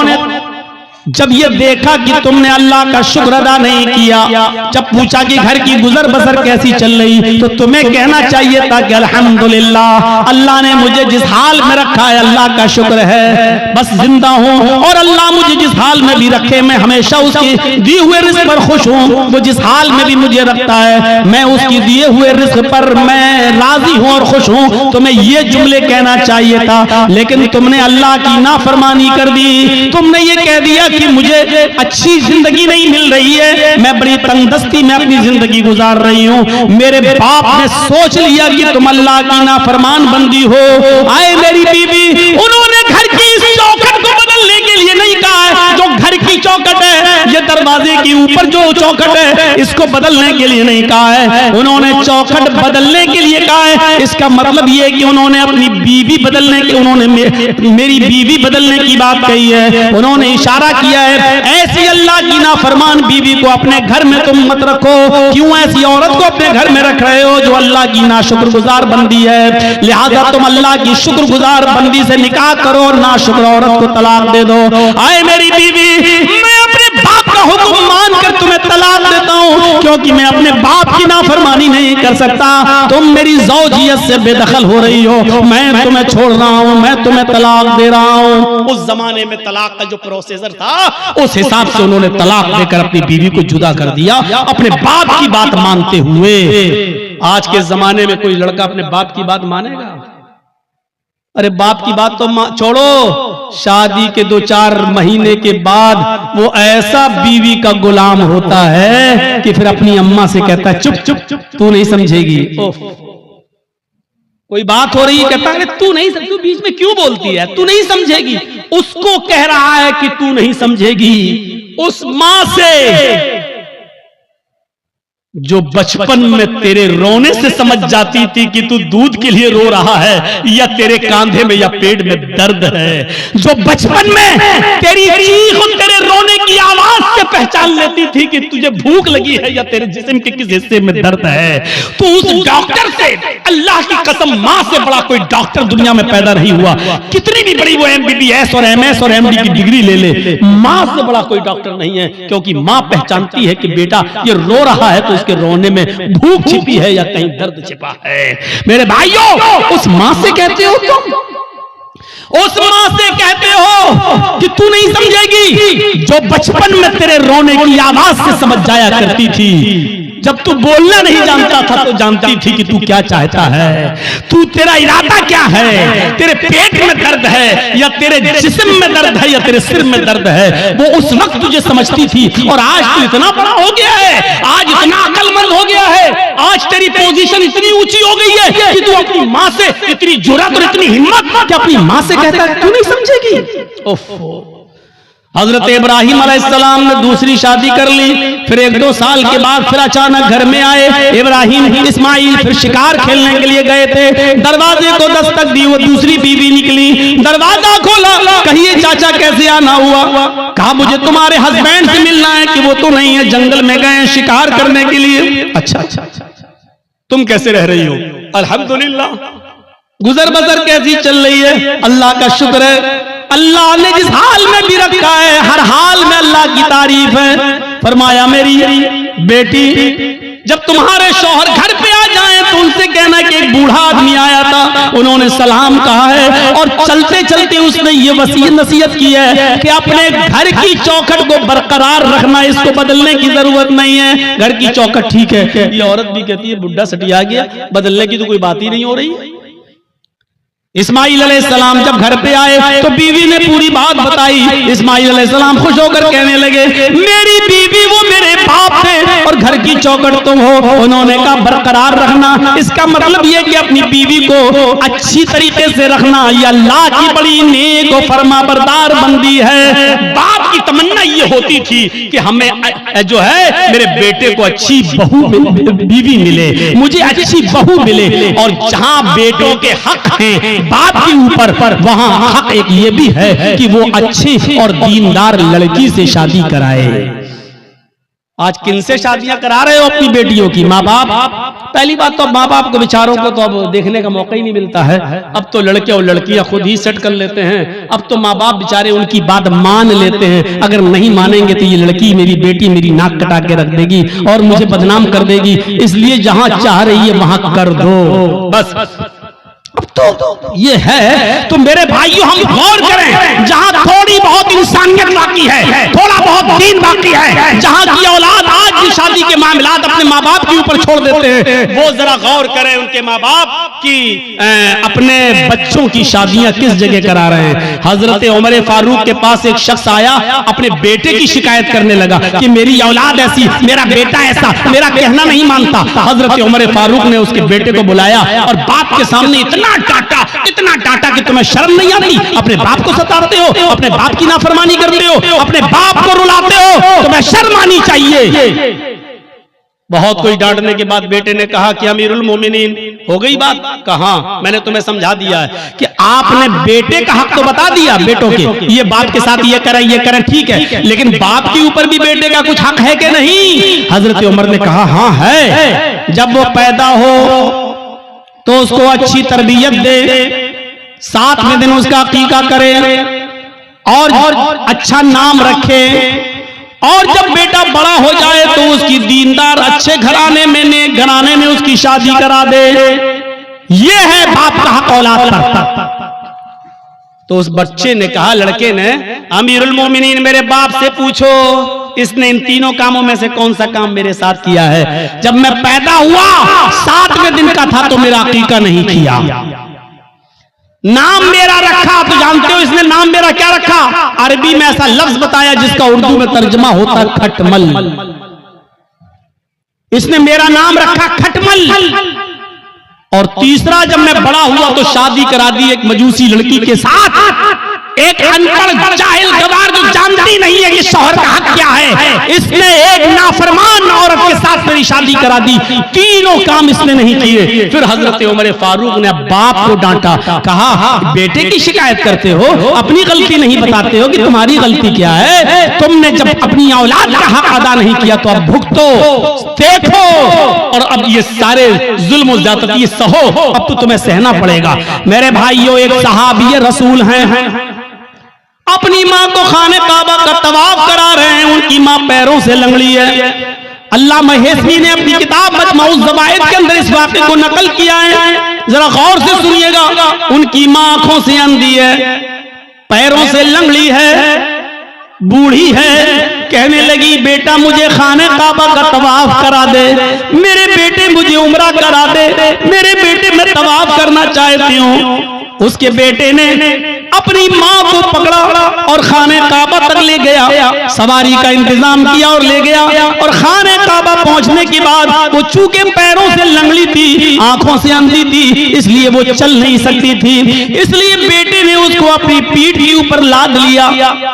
जब ये देखा कि तुमने अल्लाह का शुक्र अदा नहीं किया, जब पूछा कि घर की गुजर बसर कैसी चल रही, तो तुम्हें कहना चाहिए था कि अल्हम्दुलिल्लाह, अल्लाह ने मुझे जिस हाल में रखा है अल्लाह का शुक्र है, बस जिंदा हूं, और अल्लाह मुझे जिस हाल में भी रखे मैं हमेशा उसके दिए हुए रिज़्क़ पर खुश हूं। वो जिस हाल में भी मुझे रखता है मैं उसकी दिए हुए रिज़्क़ पर मैं राजी हूं और खुश हूं। तुम्हें ये जुमले कहना चाहिए था, लेकिन तुमने अल्लाह की नाफरमानी कर दी। तुमने ये कह दिया कि मुझे अच्छी जिंदगी नहीं मिल रही है, मैं बड़ी तंगदस्ती में अपनी जिंदगी गुजार रही हूं। मेरे बाप ने सोच लिया कि तुम अल्लाह की नाफरमान बंदी हो। आए मेरी बीवी, उन्होंने घर की इस चौखट को बदलने के लिए नहीं कहा है, जो घर की चौखट है, ये दरवाजे के ऊपर जो चौखट है, इसको बदलने के लिए नहीं कहा है। उन्होंने चौखट बदलने के लिए कहा है। इसका मतलब ये कि उन्होंने अपनी बीवी बदलने की, उन्होंने मेरी बीवी बदलने की बात कही है। उन्होंने इशारा किया है ऐसी अल्लाह की नाफरमान बीवी को अपने घर में तुम मत रखो। क्यों ऐसी औरत को अपने घर में रख रहे हो जो अल्लाह की नाशुक्रगुजार बंदी है? लिहाजा तुम अल्लाह की शुक्रगुजार बंदी से निकाह करो, नाशुक्र औरत को तलाक दे दो। आए मेरी बीवी, मैं अपने बाप का हुक्म मानकर तुम्हें तलाक देता हूं, क्योंकि मैं अपने बाप की नाफरमानी नहीं कर सकता। तुम मेरी ज़ौजियत से बेदखल हो रही हो, मैं तुम्हें छोड़ रहा हूं, मैं तुम्हें तलाक दे रहा हूं। उस जमाने में तलाक का जो प्रोसीजर था, उस हिसाब से उन्होंने तलाक देकर अपनी बीवी को जुदा कर दिया, अपने बाप की बात मानते हुए। आज के जमाने में कोई लड़का अपने बाप की बात मानेगा? अरे बाप की बात तो छोड़ो, शादी के 2-4 महीने के बाद वो ऐसा बीवी का गुलाम होता है कि फिर अपनी अम्मा से कहता है चुप चुप चुप, तू नहीं समझेगी। कोई बात हो रही है, कहता है तू नहीं समझ, तू बीच में क्यों बोलती है, तू नहीं समझेगी। उसको कह रहा है कि तू नहीं समझेगी। उस मां से जो बचपन में तेरे रोने से समझ जाती थी कि तू दूध के लिए रो रहा है या तेरे कांधे में या पेट में दर्द है, जो बचपन में तेरी चीख और तेरे रोने की आवाज से पहचान लेती थी कि तुझे भूख लगी है या तेरे जिस्म के किस हिस्से में दर्द है, तो उस डॉक्टर से, अल्लाह की कसम, मां से बड़ा कोई डॉक्टर दुनिया में पैदा नहीं हुआ। कितनी भी बड़ी वो MBBS और MS और MD की डिग्री ले ले, मां से बड़ा कोई डॉक्टर नहीं है। क्योंकि मां पहचानती है कि बेटा ये रो रहा है तो के रोने में भूख छिपी है या कहीं दर्द छिपा है। मेरे भाइयों, उस मां से कहते हो तुम, उस मां से कहते हो कि तू नहीं समझेगी, जो बचपन में तेरे रोने की आवाज से समझ जाया करती थी। जब तू बोलना नहीं जानता था तो जानती थी कि तू क्या चाहता है, तू तेरा इरादा क्या है, तेरे पेट में दर्द है या तेरे जिस्म में दर्द है या तेरे सिर में दर्द है, वो उस वक्त तुझे समझती थी। और आज तू इतना बड़ा हो गया है, आज इतना अक्लमंद हो गया है, आज तेरी पोजीशन इतनी ऊंची हो गई है कि तू अपनी मां से इतनी जुर्रत और इतनी हिम्मत कि अपनी मां से कहता है तू नहीं समझेगी। ओफो, हजरत इब्राहिम अलैहिस्सलाम ने दूसरी शादी कर ली, फिर 1-2 साल के बाद फिर अचानक घर में आए इब्राहिम इस्माइल, फिर शिकार खेलने के लिए गए थे, दरवाजे को दस्तक दी, वो दूसरी बीवी निकली, दरवाजा खोला, कहिए चाचा कैसे आना हुआ? कहा मुझे तुम्हारे हस्बैंड से मिलना है। कि वो तो नहीं है, जंगल में गए शिकार करने के लिए। अच्छा, तुम कैसे रह रही हो? अल्हम्दुलिल्लाह, गुजर बसर कैसी चल रही है? अल्लाह का शुक्र है, अल्लाह ने जिस हाल में भी रखा है हर हाल में अल्लाह की तारीफ है। फरमाया मेरी बेटी, जब तुम्हारे शौहर घर पे आ जाएं तो उनसे कहना कि एक बूढ़ा आदमी आया था, उन्होंने सलाम कहा है, और चलते चलते उसने ये वसीयत नसीहत की है कि अपने घर की चौखट को बरकरार रखना, इसको बदलने की जरूरत नहीं है। घर की चौखट ठीक है। ये औरत भी कहती है बुढ़ा सटिया गया, बदलने की तो कोई बात ही नहीं हो रही। इस्माइल अलैहिस्सलाम जब घर पे आए तो बीवी ने पूरी बात बताई। इस्माइल अलैहिस्सलाम खुश होकर कहने लगे मेरी बीवी वो मेरे बाप थे और घर की चौखट तुम हो। उन्होंने कहा बरकरार रखना, इसका मतलब ये कि अपनी बीवी को अच्छी तरीके से रखना, ये अल्लाह की बड़ी नेक और फरमाबरदार बंदी है। बाप की तमन्ना ये होती थी कि हमें जो है मेरे बेटे को अच्छी बहू बीवी मिले, मुझे अच्छी बहू मिले, और जहां बेटों के हक हैं बाप के ऊपर, वहां हक एक ये भी है कि वो अच्छी और दीनदार लड़की से शादी कराए। आज किन से शादियां करा रहे हो अपनी बेटियों की? माँ बाप। पहली बात तो माँ बाप को बेचारों को तो अब देखने का मौका ही नहीं मिलता है। अब तो लड़के और लड़कियां खुद ही सेट कर लेते हैं। अब तो माँ बाप बेचारे उनकी बात मान लेते हैं, अगर नहीं मानेंगे तो ये लड़की मेरी बेटी मेरी नाक कटा के रख देगी और मुझे बदनाम कर देगी, इसलिए जहां चाह रही है वहां कर दो बस। तो ये है। तो मेरे भाइयों हम गौर करें, जहां थोड़ी बहुत इंसानियत बाकी है, थोड़ा बहुत दीन बाकी है, जहां की औलाद आज भी शादी के मामलात अपने माँ बाप के ऊपर छोड़ देते हैं, वो जरा गौर करें उनके माँ बाप की अपने बच्चों की शादियां किस जगह करा रहे हैं। हजरत उमर फारूक के पास एक शख्स आया, अपने बेटे की शिकायत करने लगा कि मेरी औलाद ऐसी, मेरा बेटा ऐसा, मेरा कहना नहीं मानता। हजरत उमर फारूक ने उसके बेटे को बुलाया और बाप के सामने इतना डांटा कि तुम्हें शर्म नहीं आती? अपने बाप को सताते हो, अपने बाप की नाफरमानी करते हो, अपने बाप को रुलाते हो, तुम्हें शर्म आनी चाहिए। बहुत कोई डांटने के बाद बेटे ने कहा कि अमीरुल मोमिनीन हो गई बात? कहा मैंने तुम्हें समझा दिया है कि आपने बेटे का हक तो बता दिया बेटों के, ये बाप के साथ ये करें ठीक है, लेकिन बाप के ऊपर भी बेटे का कुछ हक है कि नहीं? हजरत उमर ने कहा हाँ है। जब वो पैदा हो तो उसको अच्छी तरबियत दे, 7वें दिन उसका अकीका करे और अच्छा नाम रखे, और जब बेटा बड़ा हो जाए तो उसकी दीनदार अच्छे घराने में, नेक घराने में उसकी शादी करा दे। ये है बाप का हक औलाद पर। तो उस बच्चे ने कहा, लड़के ने, अमीरुल मोमिनीन मेरे बाप से पूछो इसने इन तीनों कामों में से कौन सा काम मेरे साथ किया है? जब मैं पैदा हुआ 7वें दिन का था तो मेरा अकीका नहीं किया। नाम मेरा रखा, तो जानते हो इसने नाम मेरा क्या रखा? अरबी में ऐसा लफ्ज बताया जिसका उर्दू में तर्जुमा होता है खटमल। इसने मेरा नाम रखा खटमल। और तीसरा, जब मैं बड़ा हुआ तो शादी करा दी एक मजूसी लड़की के साथ, एक अनपढ़ जाहिल गवार जो जानती नहीं है कि शौहर का हक क्या है, इसने एक नाफरमान औरत के साथ मेरी शादी करा दी। तीनों काम इसने नहीं किए। फिर हजरत उमर फारूक ने बाप को डांटा, कहा बेटे की शिकायत करते हो, अपनी गलती नहीं बताते हो कि तुम्हारी गलती क्या है? तुमने जब अपनी औलाद का हक अदा नहीं किया तो अब भुगतो, देखो, और अब ये सारे जुल्म और ज्यादती सहो, अब तो तुम्हें सहना पड़ेगा। मेरे भाइयों, एक सहाबी रसूल हैं, अपनी माँ को खाने काबा का तवाफ करा रहे हैं, उनकी माँ पैरों से लंगड़ी है। अल्लाह महेशवी ने अपनी किताब मजमऊज ज़वाइद के अंदर इस वाक़े को नकल किया है, जरा गौर से सुनिएगा। उनकी माँ आंखों से अंधी है, पैरों से लंगड़ी है, बूढ़ी है। कहने लगी बेटा मुझे खाने काबा का तवाफ करा दे, मेरे बेटे मुझे उम्रा करा दे, मेरे बेटे मैं तवाफ करना चाहती हूँ। उसके बेटे ने अपनी माँ को पकड़ा और खाने काबा तक ले गया, सवारी का इंतजाम किया और ले गया। और खाने काबा पहुंचने के बाद वो चूंकि पैरों से लंगड़ी थी, आंखों से अंधी थी, इसलिए वो चल नहीं सकती थी, इसलिए बेटे ने उसको को अपनी पीठ के ऊपर लाद लिया।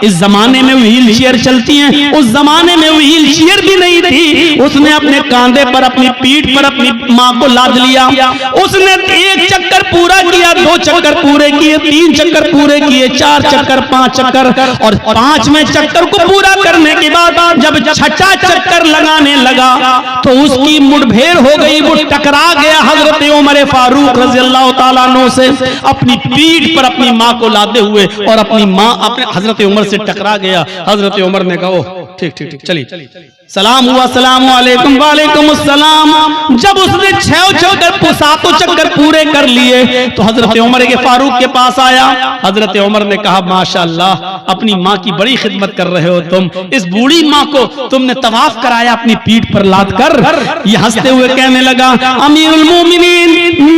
इस जमाने में व्हील चेयर चलती हैं, उस जमाने में व्हील चेयर भी नहीं थी। उसने अपने कांधे पर, अपनी पीठ पर अपनी माँ को लाद लिया। उसने 1 चक्कर पूरा किया, 2 चक्कर पूरे किए, 3 चक्कर पूरे किए, 4 चक्कर, 5 चक्कर, और 5वें चक्कर को पूरा करने के बाद जब 6ठा चक्कर लगाने लगा तो उसकी मुठभेड़ हो गई। वो टकरा गया हजरत उमर फारूक रज़ी अल्लाह ताला अन्हु से, अपनी पीठ पर अपनी माँ को लादे हुए, और अपनी माँ अपने हजरत उमर से टकरा गया। हजरत उमर ने कहा ठीक ठीक ठीक, चलिए सलाम हुआ, सलाम वालेकुम, वालेकुम अस्सलाम। जब उसने 7 चक्कर पूरे कर लिए तो हजरत उमर के फारूक के पास आया। हजरत उमर ने कहा माशाअल्लाह, अपनी माँ की बड़ी खिदमत कर रहे हो तुम। इस बूढ़ी माँ को तुमने तवाफ कराया अपनी पीठ पर लाद कर। ये हंसते हुए कहने लगा, अमीरुल मोमिनीन,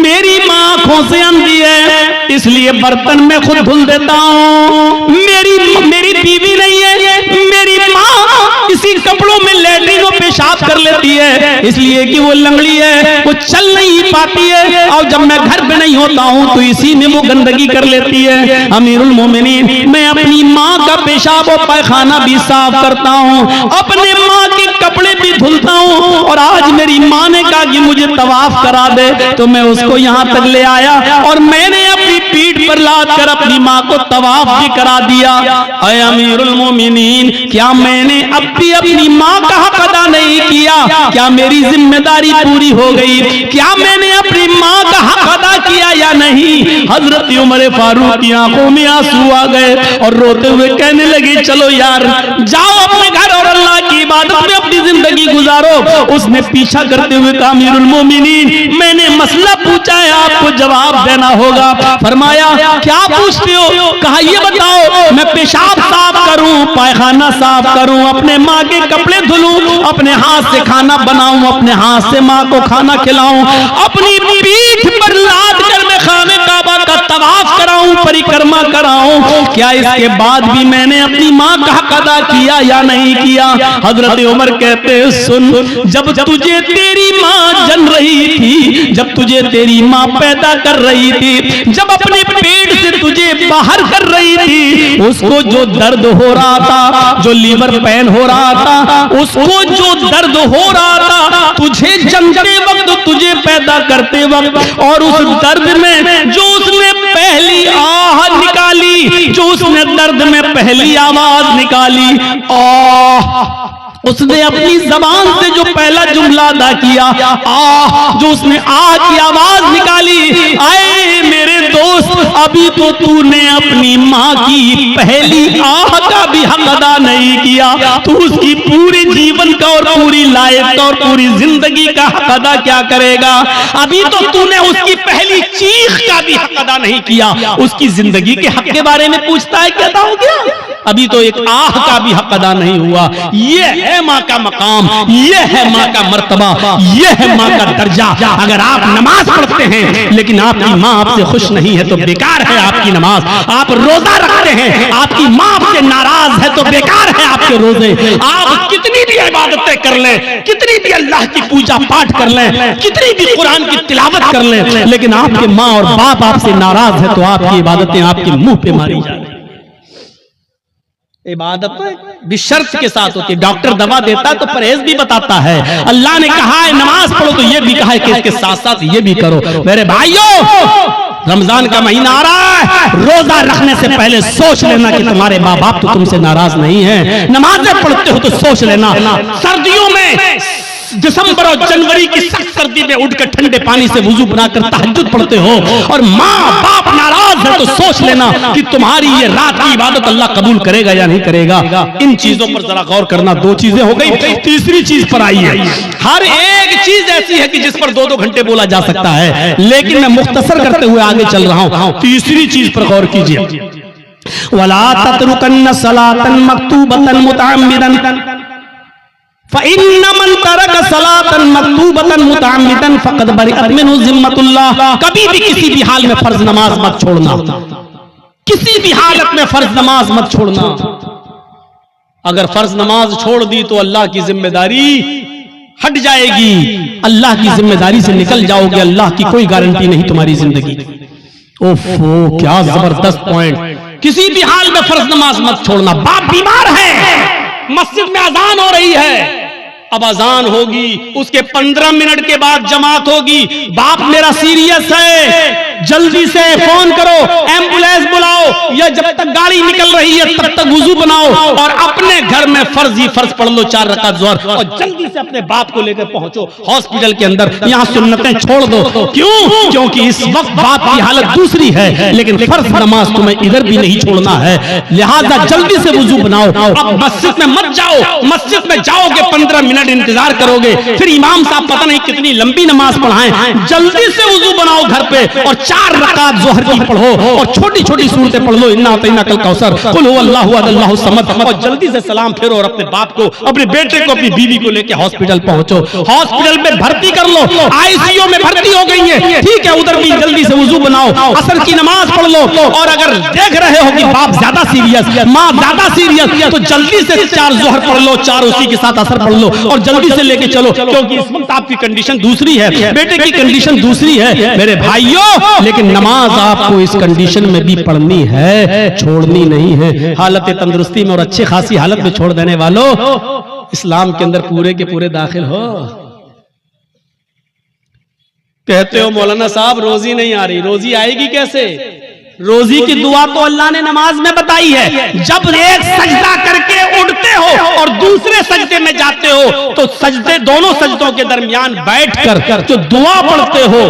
मेरी माँ आंखों से अंधी है, इसलिए बर्तन में खुद धुल देता हूँ। मेरी बीवी नहीं है, मेरी माँ इसी कपड़ों में लैट्रिन और पेशाब कर लेती है, इसलिए कि वो लंगड़ी है, वो चल नहीं पाती है, और जब मैं घर पे नहीं होता हूँ तो इसी में वो गंदगी कर लेती है। अमीरुल मोमिनीन, मैं अपनी माँ का पेशाब और पैखाना भी साफ करता हूँ, अपने माँ के कपड़े भी धुलता हूँ, और आज मेरी माँ ने कहा कि मुझे तवाफ करा दे, तो मैं उसको यहाँ तक ले आया और मैंने अपनी पीठ पर लाद कर अपनी माँ को तवाफ भी करा दिया। ऐ अमीरुल मोमिनीन, क्या मैंने अब भी अपनी माँ का हक अदा नहीं किया? क्या मेरी जिम्मेदारी पूरी हो गई? क्या मैंने अपनी माँ का हक अदा किया या नहीं? हजरत उमर फारूक की आंखों में आंसू आ गए और रोते हुए कहने लगे, चलो यार, जाओ अपने घर और अल्लाह की इबादत में अपनी जिंदगी गुजारो। उसने पीछा करते हुए कहा, अमीरुल मोमिनीन, मैंने मसला पूछा है, आपको जवाब देना होगा। फरमाया, क्या पूछते हो? कहा, ये बताओ, मैं पेशाब साफ करूं, पैखाना साफ करूं, अपने माँ के कपड़े धुलूं, अपने हाथ से खाना बनाऊं, अपने हाथ से माँ को खाना खिलाऊं, अपनी पीठ पर लाद कर मैं खाने काबा का तवाफ कराऊं, परिक्रमा कराऊं, क्या इसके बाद भी मैंने अपनी माँ का हक अदा किया या नहीं किया? हजरत उमर कहते, सुन, जब तुझे तेरी माँ जन रही थी, जब तुझे तेरी माँ पैदा कर रही थी, जब अपने पेट से तुझे बाहर कर रही थी, उसको जो दर्द हो रहा था, जो लीवर पेन हो रहा था, उसको जो दर्द हो रहा था, तुझे जन्मते वक्त, तुझे पैदा करते वक्त, और उस दर्द में जो उसने पहली आह निकाली, जो उसने दर्द में पहली आवाज निकाली, आह, उसने अपनी जबान से जो पहला जुमला अदा किया, आह, जो उसने आह की आवाज निकाली, आए मेरे दोस्त, अभी तो तूने अपनी माँ की पहली आह का भी हक अदा नहीं किया, तू उसकी पूरे जीवन का और पूरी लाइफ का और पूरी जिंदगी का हक अदा क्या करेगा? अभी तो तूने उसकी पहली चीख का भी हक अदा नहीं किया, उसकी जिंदगी के हक के बारे में पूछता है, क्या हो गया? अभी तो एक आह का भी हक अदा नहीं हुआ। ये है माँ का मकाम, ये है माँ का मर्तबा, ये है माँ का दर्जा। अगर आप नमाज पढ़ते हैं लेकिन आपकी माँ आपसे खुश नहीं है तो बेकार है आपकी नमाज। आप रोजा रखते हैं, आपकी माँ आपसे नाराज है तो बेकार है आपके रोजे। आप कितनी भी इबादतें कर लें, कितनी भी अल्लाह की पूजा पाठ कर लें, कितनी भी कुरान की तिलावत कर लें, लेकिन आपके माँ और बाप आपसे नाराज है तो आपकी इबादतें आपके मुंह पे मारी जाए। इबादत भी शर्त के साथ होती है। डॉक्टर दवा देता है तो परहेज भी बताता है। अल्लाह ने कहा है नमाज पढ़ो तो ये भी कहा है कि इसके साथ साथ ये भी करो। मेरे भाइयों, रमजान का महीना आ रहा है, रोजा रखने से पहले सोच लेना कि तुम्हारे माँ बाप तो तुमसे नाराज नहीं है। नमाजें पढ़ते हो तो सोच लेना, सर्दियों में दिसंबर और जनवरी की सख्त सर्दी में उठकर ठंडे पानी से वुजू बनाकर तहज्जुद पढ़ते हो और माँ बाप नाराज है तो सोच लेना कि तुम्हारी ये रात की इबादत अल्लाह कबूल करेगा या नहीं करेगा। इन चीजों पर जरा गौर करना। 2 चीजें हो गई, तीसरी चीज पर आई है। हर एक चीज ऐसी है कि जिस पर 2-2 घंटे बोला जा सकता है, लेकिन मैं मुख्तसर करते हुए आगे चल रहा हूं। तीसरी चीज पर गौर कीजिए, वला ततरुकन्न सलातन मक्तूबतन मुतअम्मिदन फ़इन्न मन तरक सलातन मक्तूबतन मुतअम्मिदन फ़क़द बरिअत मिन्हु ज़िम्मतुल्लाह। कभी भी किसी भी हाल में फर्ज नमाज मत छोड़ना, किसी भी हालत में फर्ज नमाज मत छोड़ना। अगर फर्ज नमाज छोड़ दी तो अल्लाह की जिम्मेदारी हट जाएगी, अल्लाह की जिम्मेदारी से निकल जाओगे, अल्लाह की कोई गारंटी नहीं तुम्हारी जिंदगी। ओफो, क्या जबरदस्त पॉइंट। किसी भी हाल में फर्ज नमाज मत छोड़ना। बाप बीमार है, मस्जिद में अजान हो रही है, अब अजान होगी, उसके 15 मिनट के बाद जमात होगी। बाप मेरा सीरियस है, जल्दी से फोन करो, एम्बुलेंस बुलाओ, या जब तक गाड़ी निकल रही है तब तक वुजू बनाओ और अपने घर में फर्ज ही फर्ज पढ़ लो 4 रकात ज़ोहर, और जल्दी से अपने बाप को लेकर पहुंचो हॉस्पिटल के अंदर। यहां सुन्नतें छोड़ दो। क्यों? क्योंकि इस वक्त बाप की हालत दूसरी है, लेकिन फर्ज नमाज तुम्हें इधर भी नहीं छोड़ना है। लिहाजा जल्दी से वुजू बनाओ। अब मस्जिद में मत जाओ, मस्जिद में जाओगे 15 मिनट इंतजार करोगे, फिर इमाम साहब पता नहीं कितनी लंबी नमाज पढ़ाएं। जल्दी से वुजू बनाओ घर पे और 4 रकात ज़ोहर की पढ़ो और छोटी छोटी सूरतें पढ़ लो, इन्ना अतैना कल कौसर, कुल हुवल्लाहु अहद अल्लाहु समद, और जल्दी से सलाम फेरो और अपने बाप को, अपने बेटे को, अपनी बीवी को लेकर हॉस्पिटल पहुंचो। हॉस्पिटल में भर्ती कर लो, आईसीयू में भर्ती हो गई है, ठीक है, उधर भी जल्दी से वुजू बनाओ, असर की नमाज पढ़ लो। और अगर देख रहे हो कि बाप ज्यादा सीरियस, माँ ज्यादा सीरियस, तो जल्दी से 4 ज़ोहर पढ़ लो, 4 उसी के साथ असर पढ़ लो और जल्दी से लेके चलो, क्योंकि इस वक्त आपकी कंडीशन दूसरी है, बेटे की कंडीशन दूसरी है मेरे भाइयों। लेकिन नमाज आपको इस कंडीशन में भी पढ़नी है, छोड़नी नहीं है। हालत तंदुरुस्ती में और अच्छी खासी हालत में छोड़ देने वालों, इस्लाम के अंदर पूरे के पूरे दाखिल हो। कहते हो मौलाना साहब रोजी नहीं आ रही, रोजी आएगी कैसे? रोजी की दुआ तो अल्लाह ने नमाज में बताई है। जब एक सजदा करके उठते हो और दूसरे सजदे में जाते हो, तो सजदे, दोनों सजदों के दरमियान बैठकर जो दुआ पढ़ते हो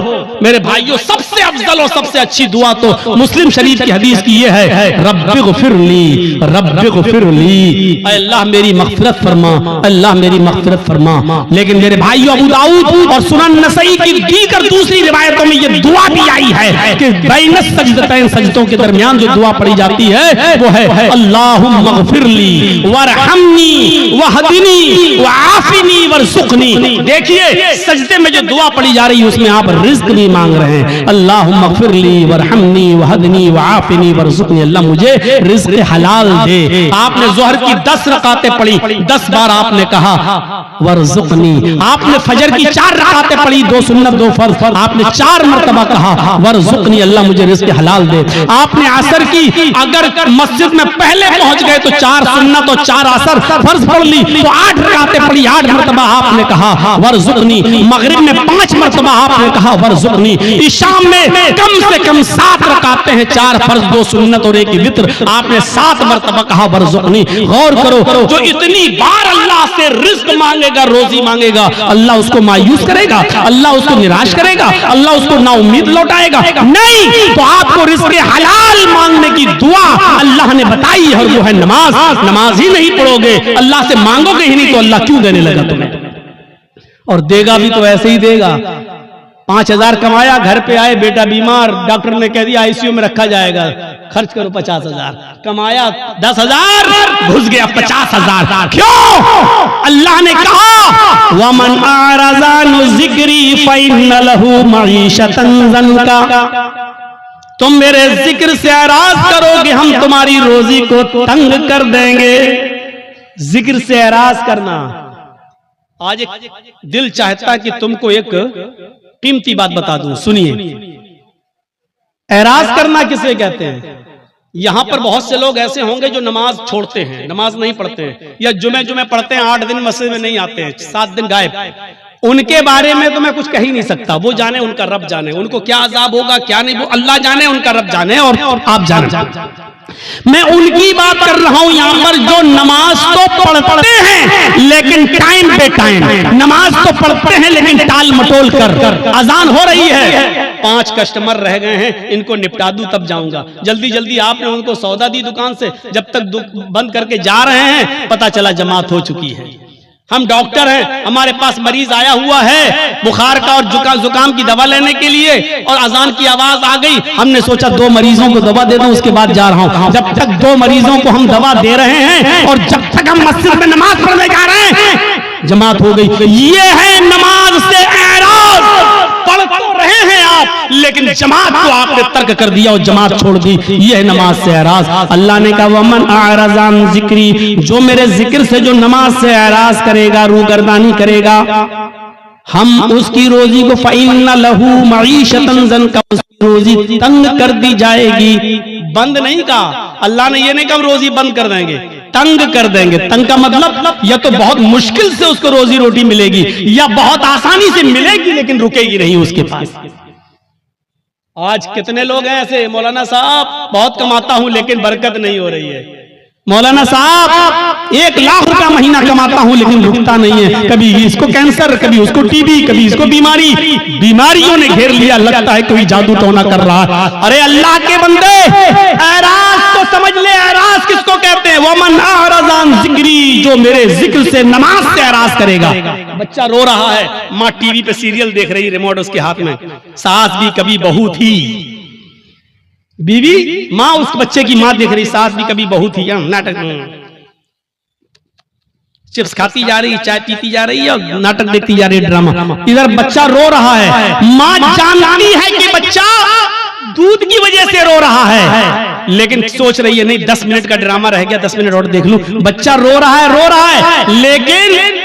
मेरे भाइयों, सबसे अफजल और सबसे अच्छी दुआ तो मुस्लिम शरीफ की हदीस की ये है, रब्बिग़फिरली, रब्बिग़फिरली, अल्लाह मेरी मग़फ़िरत फरमा, अल्लाह मेरी मग़फ़िरत फरमा। लेकिन मेरे भाइयों, अबू दाऊद और सुनन नसई की दीगर दूसरी रिवायतों में ये दुआ भी आई है कि बैन सजदतैन, सजदों के दरमियान जो दुआ पढ़ी जाती है वो है अल्लाहुम्मा ग़फ़िरली वरहमनी वहदिनी वआफ़िनी वरज़ुक़नी। देखिए सजदे में जो दुआ पढ़ी जा रही है उसमें आप रिज़्क़ भी मांग रहे हैं, अल्लाहुम्मा ग़फ़िरली वरहमनी वहदिनी वआफ़िनी वरज़ुक़नी, अल्लाह मुझे रिज़्क़ हलाल दे। आपने ज़ोहर की 10 रकातें पढ़ी, 10 बार आपने कहा वरज़ुक़नी। आपने फजर की 4 रकातें पढ़ी, 2 सुन्नत 2 फर्ज, आपने 4 मरतबा कहा वरज़ुक़नी, अल्लाह मुझे रिज़्क़ हलाल दे। आपने असर की, अगर मस्जिद में पहले पहुंच गए तो 4 सुन्नत और 4 असर फर्ज पढ़ ली, तो 8 रकातें पढ़ी, 8 मरतबा आपने कहा वरज़ुक़नी। मगरिब में 5 मरतबा आपने कहा वरज़ुक़नी। इशाम में कम से कम 7 रकातें हैं, 4 फर्ज 2 सुन्नत और 1 वित्र, आपने 7 मरतबा कहा वरज़ुक़नी। गौर करो, जो इतनी बार अल्लाह से रिज़्क़ मांगेगा, रोजी मांगेगा, अल्लाह उसको मायूस करेगा, अल्लाह उसको निराश करेगा, अल्लाह उसको नाउम्मीद लौटाएगा? नहीं। तो आपको रिज़्क़ हलाल मांगने की दुआ अल्लाह ने बताई है, और वो है नमाज। नमाज ही नहीं पढ़ोगे, अल्लाह से मांगोगे ही नहीं, तो अल्लाह क्यों देने लगा तुम्हें? और देगा भी तो ऐसे ही देगा। 5000 कमाया, घर पे आए, बेटा बीमार, डॉक्टर ने कह दिया आईसीयू में रखा जाएगा, खर्च करो 50,000। कमाया 10,000, घुस गया 50,000। क्यों? अल्लाह ने कहा वमन आरज़ा अन ज़िक्री फ़इन्न लहू मईशतन ज़ंका, तुम मेरे जिक्र से एराज करोगे, हम तुम्हारी रोजी को तंग कर देंगे। जिक्र से एराज करना, आज एक दिल चाहता कि तुमको एक कीमती बात बता दूं, सुनिए। एराज करना किसे कहते हैं? यहां पर बहुत से लोग ऐसे होंगे जो नमाज छोड़ते हैं, नमाज नहीं पढ़ते हैं, या जुमे पढ़ते हैं, 8 दिन मस्जिद में नहीं आते हैं, 7 दिन गायब। उनके बारे में तो मैं कुछ कह ही नहीं सकता, वो जाने, उनका रब जाने, उनको क्या अजाब होगा क्या नहीं, वो अल्लाह जाने, उनका रब जाने और आप जाने। मैं उनकी बात कर रहा हूं यहां पर जो नमाज तो पढ़ते हैं लेकिन टाइम पे टाइम, नमाज तो पढ़ते हैं लेकिन टाल मटोल कर। अजान हो रही है, 5 कस्टमर रह गए हैं, इनको निपटा दूं तब जाऊंगा, जल्दी जल्दी आपने उनको सौदा दी दुकान से, जब तक बंद करके जा रहे हैं पता चला जमात हो चुकी है। हम डॉक्टर हैं, हमारे पास मरीज आया हुआ है बुखार का और जुकाम की दवा लेने के लिए, और अजान की आवाज आ गई, हमने सोचा 2 मरीजों को दवा दे दूं, उसके बाद जा रहा हूं। जब तक 2 मरीजों को हम दवा दे रहे हैं और जब तक हम मस्जिद में नमाज पढ़ने जा रहे हैं, जमात हो गई। ये है नमाज से एराज। पढ़ तो रहे हैं आप, लेकिन जमात को आपने तर्क कर दिया और जमात छोड़ दी, ये है नमाज से एराज। अल्लाह ने कहा वमन आरज़ा अन ज़िक्री, जो मेरे जिक्र से जो नमाज से एराज करेगा, रूगर्दानी करेगा, हम उसकी रोजी को फ़इन्न लहू मईशतन ज़ंका, उसकी रोजी तंग कर दी जाएगी। बंद नहीं कहा, अल्लाह ने ये नहीं कहा रोजी बंद कर देंगे, तंग कर देंगे। तंग का मतलब या तो बहुत मुश्किल से उसको रोजी रोटी मिलेगी या बहुत आसानी से मिलेगी लेकिन रुकेगी नहीं उसके पास। आज कितने लोग हैं ऐसे, मौलाना साहब बहुत कमाता हूं लेकिन बरकत नहीं हो रही है, मौलाना साहब 1 लाख रुपया महीना कमाता हूं लेकिन रुकता नहीं है, कभी इसको कैंसर, कभी उसको टीबी, कभी इसको बीमारी, बीमारियों ने घेर लिया, लगता है कोई जादू टोना कर रहा है। अरे अल्लाह के बंदे, एराज तो समझ ले, एराज किसको कहते हैं? वमन आरज़ान जिक्री, जो मेरे जिक्र से, नमाज से एराज करेगा। बच्चा रो रहा है, माँ टीवी पे सीरियल देख रही, रिमोट उसके हाथ में, सास भी कभी बहू थी, बीवी माँ उस बच्चे की माँ देख रही, सास भी कभी बहू थी, नाटक, चिप्स खाती जा रही, चाय पीती जा रही और नाटक देखती जा रही, ड्रामा। इधर बच्चा रो रहा है, माँ जानती है कि बच्चा दूध की वजह से रो रहा है, लेकिन सोच रही है नहीं 10 मिनट का ड्रामा रह गया, 10 मिनट और देख लूं। बच्चा रो रहा है लेकिन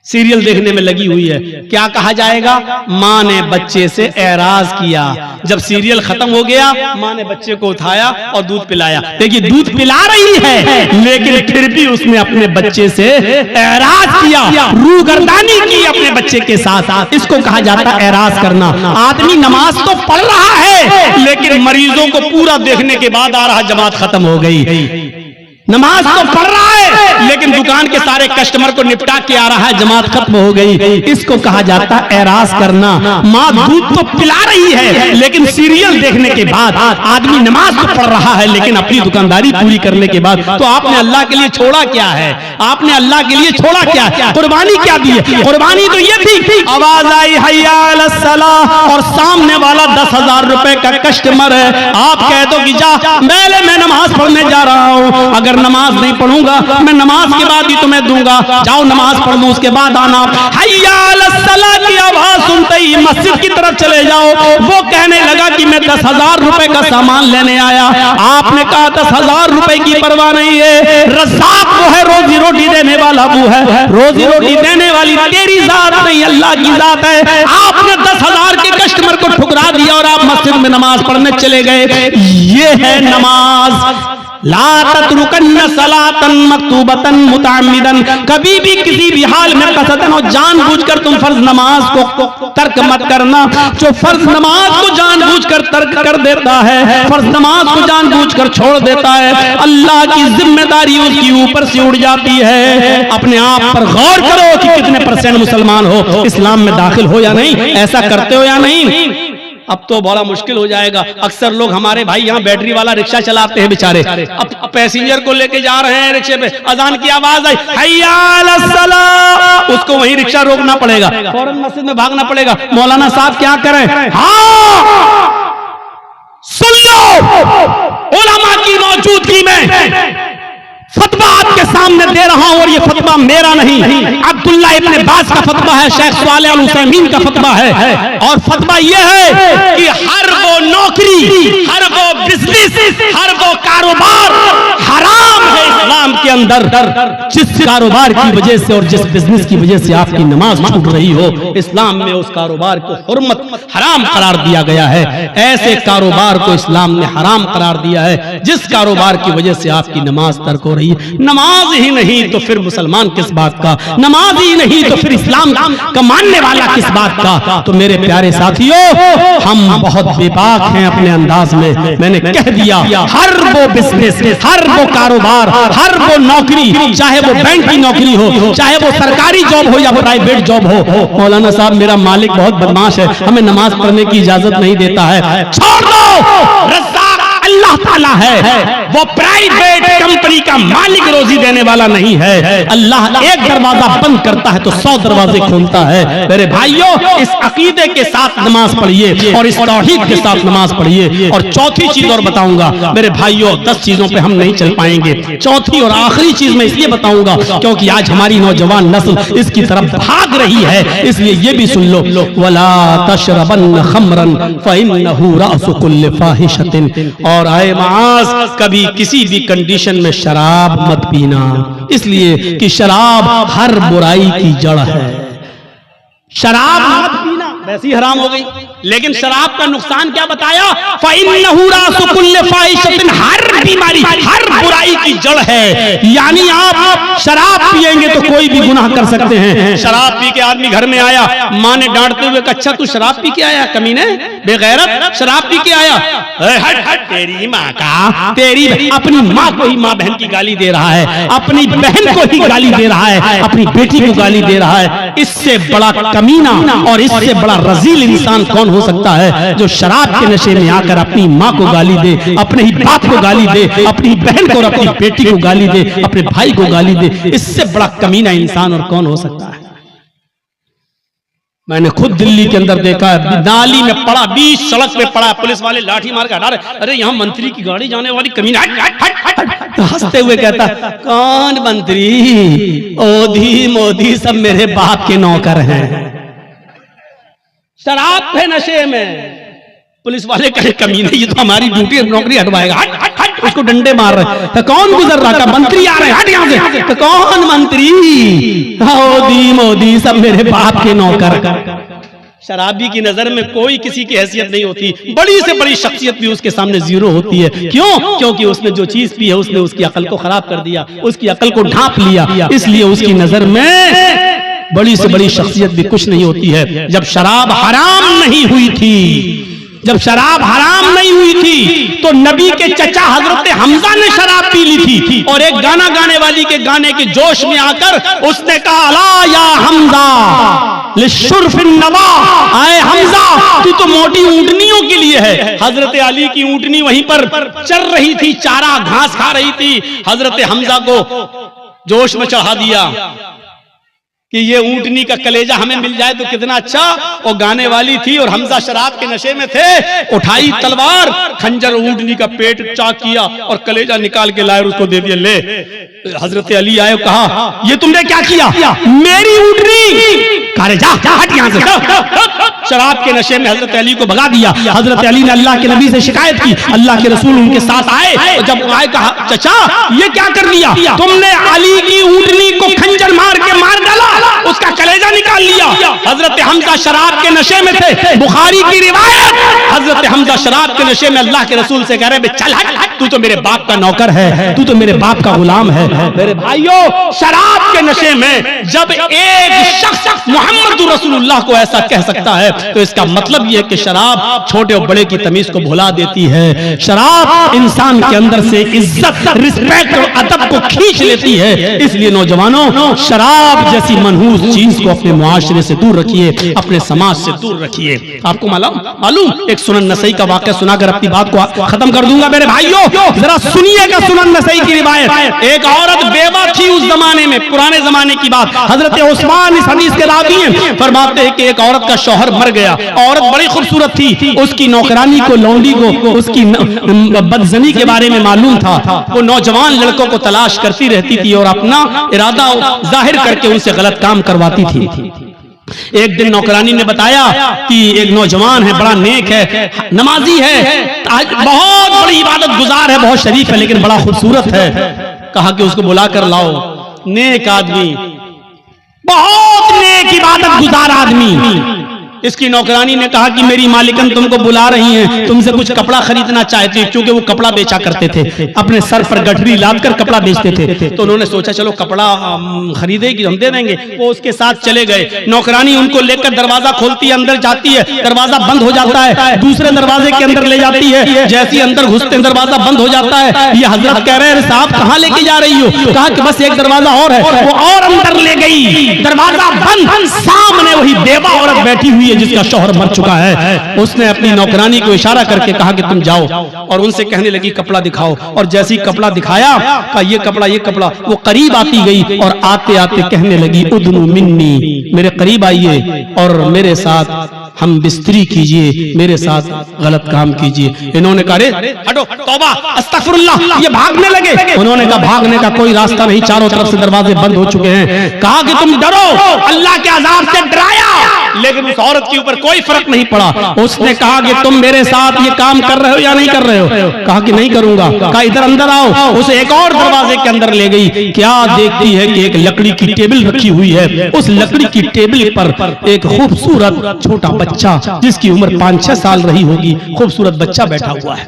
सीरियल देखने में लगी हुई है। क्या कहा जाएगा? माँ ने बच्चे से एराज किया। जब सीरियल खत्म हो गया, माँ ने बच्चे को उठाया और दूध पिलाया। देखिए दूध पिला रही है लेकिन फिर भी उसने अपने बच्चे से एराज किया, रूगर्दानी की अपने बच्चे के साथ। इसको कहा जाता है एराज करना। आदमी नमाज तो पढ़ रहा है लेकिन मरीजों को पूरा देखने के बाद आ रहा, जमात खत्म हो गई। नमाज तो पढ़ रहा है लेकिन दुकान के सारे कस्टमर को निपटा के आ रहा है, जमात खत्म हो गई। इसको कहा जाता है एराज करना। माँ दूध तो पिला रही है लेकिन सीरियल देखने के बाद आदमी नमाज तो पढ़ रहा है लेकिन अपनी दुकानदारी पूरी करने के बाद, तो आपने अल्लाह के लिए छोड़ा क्या है? आपने अल्लाह के लिए छोड़ा क्या? कुर्बानी क्या दी है? कुर्बानी तो ये थी, आवाज आई हय्या अलस सलाह और सामने वाला 10,000 रुपए का कस्टमर है, आप कह दो कि जा मैं नमाज पढ़ने जा रहा हूँ, अगर नमाज नहीं पढ़ूंगा मैं नमाज के बाद ही तुम्हें दूंगा, जाओ नमाज पढ़ लो उसके बाद आना। हय्या अलस सलाह की आवाज सुनते ही मस्जिद की तरफ चले जाओ। वो कहने लगा कि मैं 10,000 रुपए का सामान लेने आया। आपने कहा 10,000 रुपए की परवाह नहीं है, रज़्ज़ाक़ वो है, रोजी रोटी देने वाला वो है, रोजी रोटी देने वाली तेरी जात नहीं अल्लाह की जात है। आपने 10,000 के कस्टमर को ठुकरा दिया और आप मस्जिद में नमाज पढ़ने चले गए। ये है नमाज। ला ततरुकन्न सलातन मक्तूबतन मुताम्मिदन, कभी भी किसी भी हाल में कसदन और जानबूझकर तुम फर्ज नमाज को तर्क मत करना। जो फर्ज नमाज को जानबूझकर तर्क कर देता है, फर्ज नमाज को जानबूझकर छोड़ देता है, अल्लाह की जिम्मेदारी उसकी ऊपर से उड़ जाती है। अपने आप पर गौर करो कि कितने % मुसलमान हो, इस्लाम में दाखिल हो या नहीं, ऐसा करते हो या नहीं। अब तो बड़ा मुश्किल हो जाएगा। अक्सर लोग हमारे भाई यहाँ बैटरी वाला रिक्शा चलाते हैं बेचारे, अब पैसेंजर को लेके जा रहे हैं रिक्शे पे, अजान की आवाज आई हय्या अलस सलाह, उसको वहीं रिक्शा रोकना पड़ेगा, फौरन मस्जिद में भागना पड़ेगा। मौलाना साहब क्या करें? हाँ सुन लो, उलमा की मौजूदगी में फतवा आपके सामने दे रहा हूं और ये फतवा मेरा नहीं, अब्दुल्ला इब्न बाज का फतवा है, शेख सालेह अल उसैमीन का फतवा है। और फतवा ये है कि हर वो नौकरी, हर वो बिजनेस, हर वो कारोबार हराम है इस्लाम के अंदर। जिस कारोबार की वजह से और जिस बिजनेस की वजह से आपकी नमाज छूट रही हो, इस्लाम में उस कारोबार को हुर्मत हराम करार दिया गया है। ऐसे कारोबार को इस्लाम ने हराम करार दिया है जिस कारोबार की वजह से आपकी नमाज तर्क हो रही। नमाज ही नहीं तो फिर मुसलमान किस बात का, नमाज ही नहीं तो फिर इस्लाम का मानने वाला किस बात का। तो मेरे प्यारे साथियों, हम बहुत बेबाक हैं अपने अंदाज में। मैंने कह दिया, हर वो बिजनेस, हर वो कारोबार, हर वो नौकरी, चाहे वो बैंक की नौकरी हो, चाहे वो सरकारी जॉब हो या प्राइवेट जॉब हो। मौलाना साहब मेरा मालिक बहुत बदमाश है, हमें नमाज पढ़ने की इजाजत नहीं देता है, छोड़ दो। रज़्ज़ाक़ अल्लाह ताला है, वो प्राइवेट कंपनी का मालिक रोजी देने वाला नहीं है। अल्लाह एक दरवाजा बंद करता है तो 100 दरवाजे खोलता है। मेरे भाइयों, इस अकीदे के साथ नमाज पढ़िए और इस तौहीद के साथ नमाज पढ़िए। और चौथी चीज और बताऊंगा मेरे भाइयों, 10 चीजों पे हम नहीं चल पाएंगे। चौथी और आखिरी चीज मैं इसलिए बताऊंगा क्योंकि आज हमारी नौजवान नस्ल इसकी तरफ भाग रही है, इसलिए ये भी सुन लो, वला तशरबन खमरन फइन्नहु रासु कुल्लि फाहिशतिन। और आए मास, कभी किसी भी कंडीशन में शराब मत पीना, इसलिए कि शराब हर बुराई की जड़ है। शराब मत पीना वैसी हराम हो गई, लेकिन शराब का नुकसान क्या बताया? फइन्नहु रासु कुल्लि फाहिशतिन, हर बीमारी जड़ है। यानी आप शराब पिएंगे तो कोई भी गुनाह कर सकते हैं। शराब पी के आदमी घर में आया, माँ ने डांटते हुए कहा, अच्छा तू शराब पी के आया कमीने, बेगैरत, शराब पी के आया। हट हट, तेरी माँ का, तेरी अपनी माँ को ही माँ बहन की गाली दे रहा है, अपनी बहन को ही गाली दे रहा है, अपनी बेटी को गाली दे रहा है। इससे बड़ा कमीना और इससे बड़ा रजील इंसान कौन हो सकता है जो शराब के नशे में आकर अपनी माँ को गाली दे, अपने ही बाप को गाली दे, अपनी बहन को और अपनी बेटी को गाली दे, अपने भाई को गाली दे। इससे बड़ा कमीना इंसान और कौन हो सकता है। मैंने खुद दिल्ली के अंदर देखा है, नाली में पड़ा, बीच सड़क पे पड़ा, पुलिस वाले लाठी मार के हटा रहे, अरे यहाँ मंत्री की गाड़ी जाने वाली कमीना, तो हंसते हुए कहता, कौन मंत्री, ओधी मोदी सब मेरे बाप के नौकर हैं। शराब पे नशे में पुलिस वाले कहे, कमीने ये तो हमारी ड्यूटी नौकरी हटवाएगा, हट हट हट, उसको डंडे मार रहे। तो कौन गुजर रहा था, मंत्री आ रहे हैं, हट यहाँ से। तो कौन मंत्री, ओधी मोदी सब मेरे बाप के नौकर। शराबी की नजर में कोई किसी की हैसियत नहीं होती, बड़ी से बड़ी शख्सियत भी उसके सामने जीरो होती है। क्यों? क्योंकि उसने जो चीज पी है उसने उसकी अकल को खराब कर दिया, उसकी अकल को ढांप लिया, इसलिए उसकी नजर में बड़ी से बड़ी शख्सियत भी कुछ नहीं होती है। जब शराब हराम नहीं हुई थी, जब शराब हराम नहीं हुई थी तो नबी के चचा हजरत हमजा ने शराब पी ली थी, और एक गाना गाने वाली के गाने के जोश में आकर उसने कहा, अला या हमजा लिशुर्फिन नवा, आए हमजा तू तो मोटी ऊंटनियों के लिए है। हजरत अली की ऊंटनी वहीं पर चर रही थी, चारा घास खा रही थी। हजरत हमजा को जोश में चढ़ा दिया कि ये ऊंटनी का कलेजा हमें मिल जाए तो कितना अच्छा। वो गाने वाली थी और हमजा शराब के नशे में थे, उठाई तलवार, खंजर ऊंटनी का पेट चाक किया और कलेजा निकाल के लाए, उसको दे दिया, ले। हजरत अली आए, कहा ये तुमने क्या किया, मेरी ऊंटनी, कहा जा हट यहाँ से। शराब के नशे में हजरत अली को भगा दिया। हजरत अली ने अल्लाह के नबी से शिकायत की, अल्लाह के रसूल उनके साथ आए, जब आए कहा, चचा ये क्या कर लिया, तुमने अली की ऊंटनी को खंजर मार के मार डाला, उसका कलेजा निकाल लिया। हजरत हमजा शराब के नशे में थे, बुखारी की रिवायत, हजरत हमजा शराब के नशे में अल्लाह के रसूल से कह रहे, चल हट, तू तो मेरे बाप का नौकर है, तू तो मेरे बाप का गुलाम है। मेरे भाइयों, शराब के नशे में जब एक शख्स मोहम्मद रसूलुल्लाह को ऐसा कह सकता है तो इसका मतलब यह है कि शराब छोटे और बड़े की तमीज को भुला देती है। शराब इंसान के अंदर से इज्जत, रिस्पेक्ट और अदब को खींच लेती है। इसलिए नौजवानों, शराब जैसी मनहूस चीज को अपने मुआशरे से दूर रखिए, अपने समाज से दूर रखिए। आपको मालूम, एक सुनन नसई का वाक़या सुनाकर अपनी बात को खत्म कर दूंगा। मेरे भाइयों, जरा सुनिएगा सुनन नसई की रिवायत। एक औरत बेवा थी उस जमाने में, पुराने जमाने की बात। हजरत उस्मान इस हदीस के रावी हैं, फरमाते हैं कि एक औरत का शौहर मर गया। औरत बड़ी खूबसूरत थी, उसकी नौकरानी को, लौंडी को उसकी बदजनी के बारे में मालूम था। वो नौजवान लड़कों को तलाश करती रहती थी और अपना इरादा जाहिर करके उनसे गलत काम करवाती थी। एक दिन नौकरानी ने बताया कि एक नौजवान है, बड़ा नेक है, नमाजी है, बहुत बड़ी इबादत गुजार है, बहुत शरीफ है, लेकिन बड़ा खूबसूरत है। कहा कि उसको बुला कर लाओ। नेक आदमी, बहुत नेक इबादत गुजार आदमी। इसकी नौकरानी ने कहा कि मेरी मालिकन तुमको बुला रही हैं, तुमसे कुछ कपड़ा खरीदना चाहती है, क्योंकि वो कपड़ा बेचा करते थे, अपने सर पर गठरी लादकर कपड़ा बेचते थे। तो उन्होंने सोचा चलो कपड़ा खरीदेगी, हम दे देंगे। वो उसके साथ चले गए। नौकरानी उनको लेकर दरवाजा खोलती है, अंदर जाती है, दरवाजा बंद हो जाता है, दूसरे दरवाजे के अंदर ले जाती है। जैसे अंदर घुसते दरवाजा बंद हो जाता है। ये हजरत कह रहे हैं, साहब कहाँ लेके जा रही हो? कहा कि बस एक दरवाजा और है। वो और अंदर ले गई, दरवाजा बंद, सामने वही बेवा औरत बैठी हुई है जिसका शौहर मर चुका है। उसने अपनी नौकरानी को इशारा करके कहा कि तुम जाओ, और उनसे कहने लगी कपड़ा दिखाओ। और जैसे ही कपड़ा दिखाया, कहा ये कपड़ा, ये कपड़ा। वो करीब आती गई और आते आते कहने लगी, उदनु मिन्नी, मेरे करीब आइए और मेरे साथ हम बिस्तरी कीजिए, मेरे साथ गलत काम कीजिए। इन्होंने कहा हटो, तौबा, अस्तगफिरुल्लाह, ये भागने लगे। उन्होंने कहा भागने का कोई रास्ता नहीं, चारों तरफ से दरवाजे बंद हो चुके हैं। कहा कि तुम डरो, अल्लाह के अजाब से डराया, लेकिन उस औरत के ऊपर कोई फर्क नहीं पड़ा। उसने कहा कि तुम मेरे साथ ये काम कर रहे हो या नहीं कर रहे हो? कहा कि नहीं करूंगा। कहा इधर अंदर आओ। उसे एक और दरवाजे के अंदर ले गई। क्या देखती है कि एक लकड़ी की टेबल रखी हुई है। उस लकड़ी की टेबल पर एक खूबसूरत छोटा बच्चा, जिसकी उम्र 5-6 साल रही होगी, खूबसूरत बच्चा बैठा हुआ है।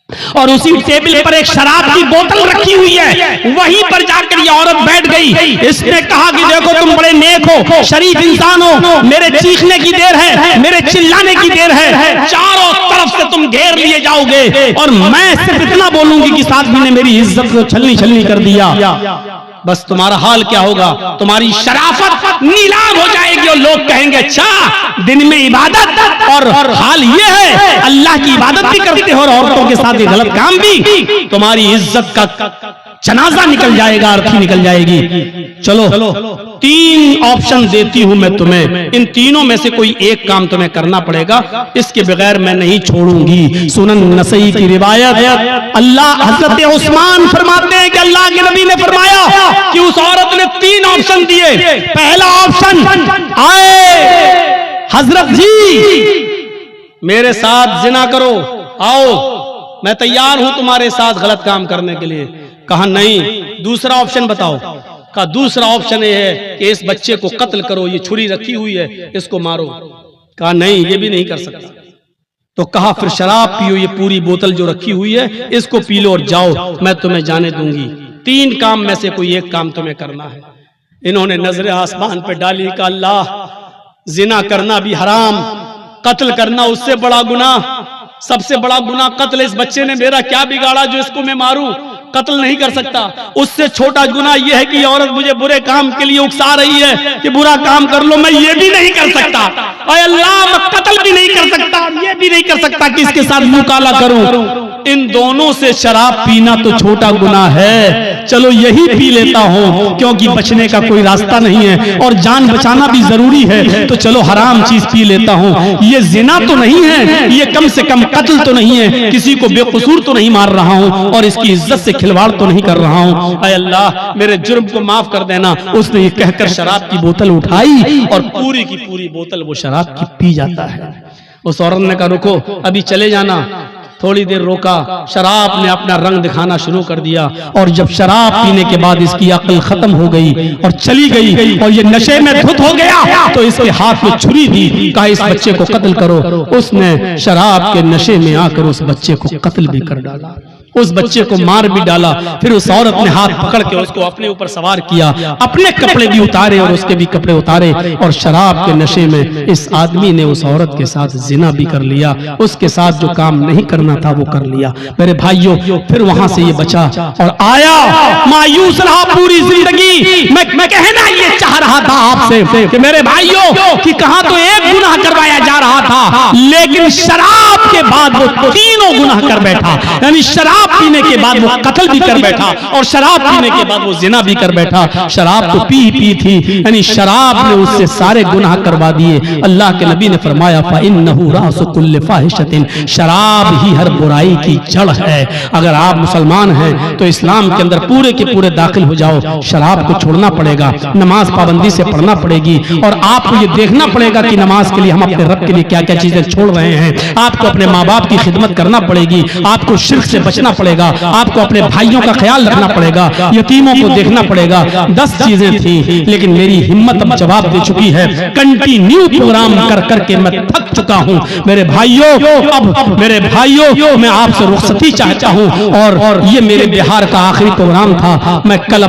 और उसी टेबल पर एक शराब की बोतल रखी हुई है, वहीं पर जाकर ये औरत बैठ गई। इसने कहा कि देखो तुम बड़े नेक हो, शरीफ इंसान हो, मेरे चीखने की देर है, मेरे चिल्लाने की देर है, चारों तरफ से तुम घेर लिए जाओगे और मैं सिर्फ इतना बोलूंगी कि साथ ने मेरी इज्जत को छलनी छलनी कर दिया, बस तुम्हारा हाल क्या होगा, तुम्हारी शराफत नीलाम हो जाएगी और लोग कहेंगे अच्छा दिन में इबादत और हाल ये है अल्लाह की इबादत भी करते हो और औरतों के साथ ये गलत काम भी, तुम्हारी इज्जत का जनाजा निकल जाएगा, अर्थी निकल जाएगी। चलो 3 ऑप्शन देती हूं मैं तुम्हें, इन तीनों में से कोई एक काम तुम्हें करना पड़ेगा, इसके बगैर मैं नहीं छोड़ूंगी। सुनन नसई की रिवायत, अल्लाह हजरत उस्मान फरमाते हैं कि अल्लाह के नबी ने फरमाया कि उस औरत ने 3 ऑप्शन दिए। पहला ऑप्शन, आए हजरत जी मेरे साथ जिना करो, आओ मैं तैयार हूं तुम्हारे साथ गलत काम करने के लिए। कहा नहीं। दूसरा ऑप्शन बताओ। कहा दूसरा ऑप्शन ये है कि इस बच्चे को कत्ल करो, ये छुरी रखी हुई है, इसको मारो। कहा नहीं, ये भी नहीं कर सकता। तो कहा फिर शराब पियो, ये पूरी बोतल जो रखी हुई है इसको पी लो और जाओ, मैं तुम्हें जाने दूंगी। 3 काम में से कोई एक काम तुम्हें करना है। इन्होंने नजरें आसमान पे डाली, कहा अल्लाह जिना करना भी हराम, कत्ल करना उससे बड़ा गुनाह, सबसे बड़ा गुनाह कत्ल। इस बच्चे ने मेरा क्या बिगाड़ा जो इसको मैं मारूं? कत्ल नहीं कर सकता। उससे छोटा गुनाह यह है कि औरत मुझे बुरे काम के लिए उकसा रही है कि बुरा काम कर लो, मैं ये भी नहीं कर सकता। अरे अल्लाह, मैं कत्ल भी नहीं कर सकता, ये भी नहीं कर सकता कि इसके साथ मुंह काला करूं। इन दोनों से शराब पीना तो छोटा गुनाह है, चलो यही पी लेता हूं क्योंकि बचने का कोई रास्ता नहीं है और जान बचाना भी जरूरी है, तो चलो हराम चीज पी लेता हूं। ये जिना तो नहीं है, ये कम से कम कत्ल तो नहीं है, किसी को बेकसूर तो नहीं मार रहा हूं और इसकी इज्जत से खिलवाड़ तो नहीं कर रहा हूं। ऐ अल्लाह, मेरे जुर्म को माफ कर देना। उसने ये कहकर शराब की बोतल उठाई और पूरी की पूरी बोतल वो शराब की पी जाता है। उस औरत ने कहा रुको, अभी चले जाना। थोड़ी देर रोका, शराब ने अपना रंग दिखाना शुरू कर दिया और जब शराब पीने के बाद इसकी अक्ल खत्म हो गई और चली गई और ये नशे में धुत हो गया तो इसके हाथ में छुरी दी, कहा इस बच्चे को कत्ल करो। उसने शराब के नशे में आकर उस बच्चे को कत्ल भी कर डाला, उस बच्चे को मार भी डाला। फिर उस औरत ने हाथ पकड़ के उसको अपने ऊपर सवार किया, अपने कपड़े भी उतारे और उसके भी कपड़े उतारे और शराब के नशे में इस आदमी ने उस औरत के साथ जिना भी कर लिया। उसके साथ जो काम नहीं करना था वो कर लिया। मेरे भाइयों, फिर वहां से ये बचा और आया, मायूस रहा पूरी जिंदगी। मैं कहना ये चाह रहा था आपसे कि मेरे भाइयों कि कहां तो एक गुनाह करवाया जा रहा था, लेकिन शराब के बाद वो तीनों गुनाह कर बैठा। यानी शराब पीने के बाद वो कत्ल भी कर बैठा और शराब पीने के बाद वो जिना भी कर बैठा। शराब तो पी थी, यानी शराब ने उससे सारे गुनाह करवा दिए। अल्लाह के नबी ने फरमाया फ़इन्नहु रासु कुल्लि फ़ाहिशतिन, शराब ही हर बुराई की जड़ है। अगर आप मुसलमान हैं तो इस्लाम के अंदर पूरे के पूरे दाखिल हो जाओ। शराब को छोड़ना पड़ेगा, नमाज पाबंदी से पढ़ना पड़ेगी और आपको ये देखना पड़ेगा कि नमाज के लिए हम अपने रब के लिए क्या क्या चीजें छोड़ रहे हैं। आपको अपने माँ बाप की खिदमत करना पड़ेगी, आपको शिर्क से बचना पड़ेगा, आपको अपने भाइयों का ख्याल रखना पड़ेगा, यतीमों को देखना पड़ेगा। 10 चीजें थी, लेकिन मेरी हिम्मत अब जवाब दे चुकी है। कंटिन्यू प्रोग्राम कर करके मैं थक चुका हूं। मेरे भाइयों, मैं आपसे रुखसती चाहता हूं और ये मेरे बिहार का आखिरी प्रोग्राम था। मैं कल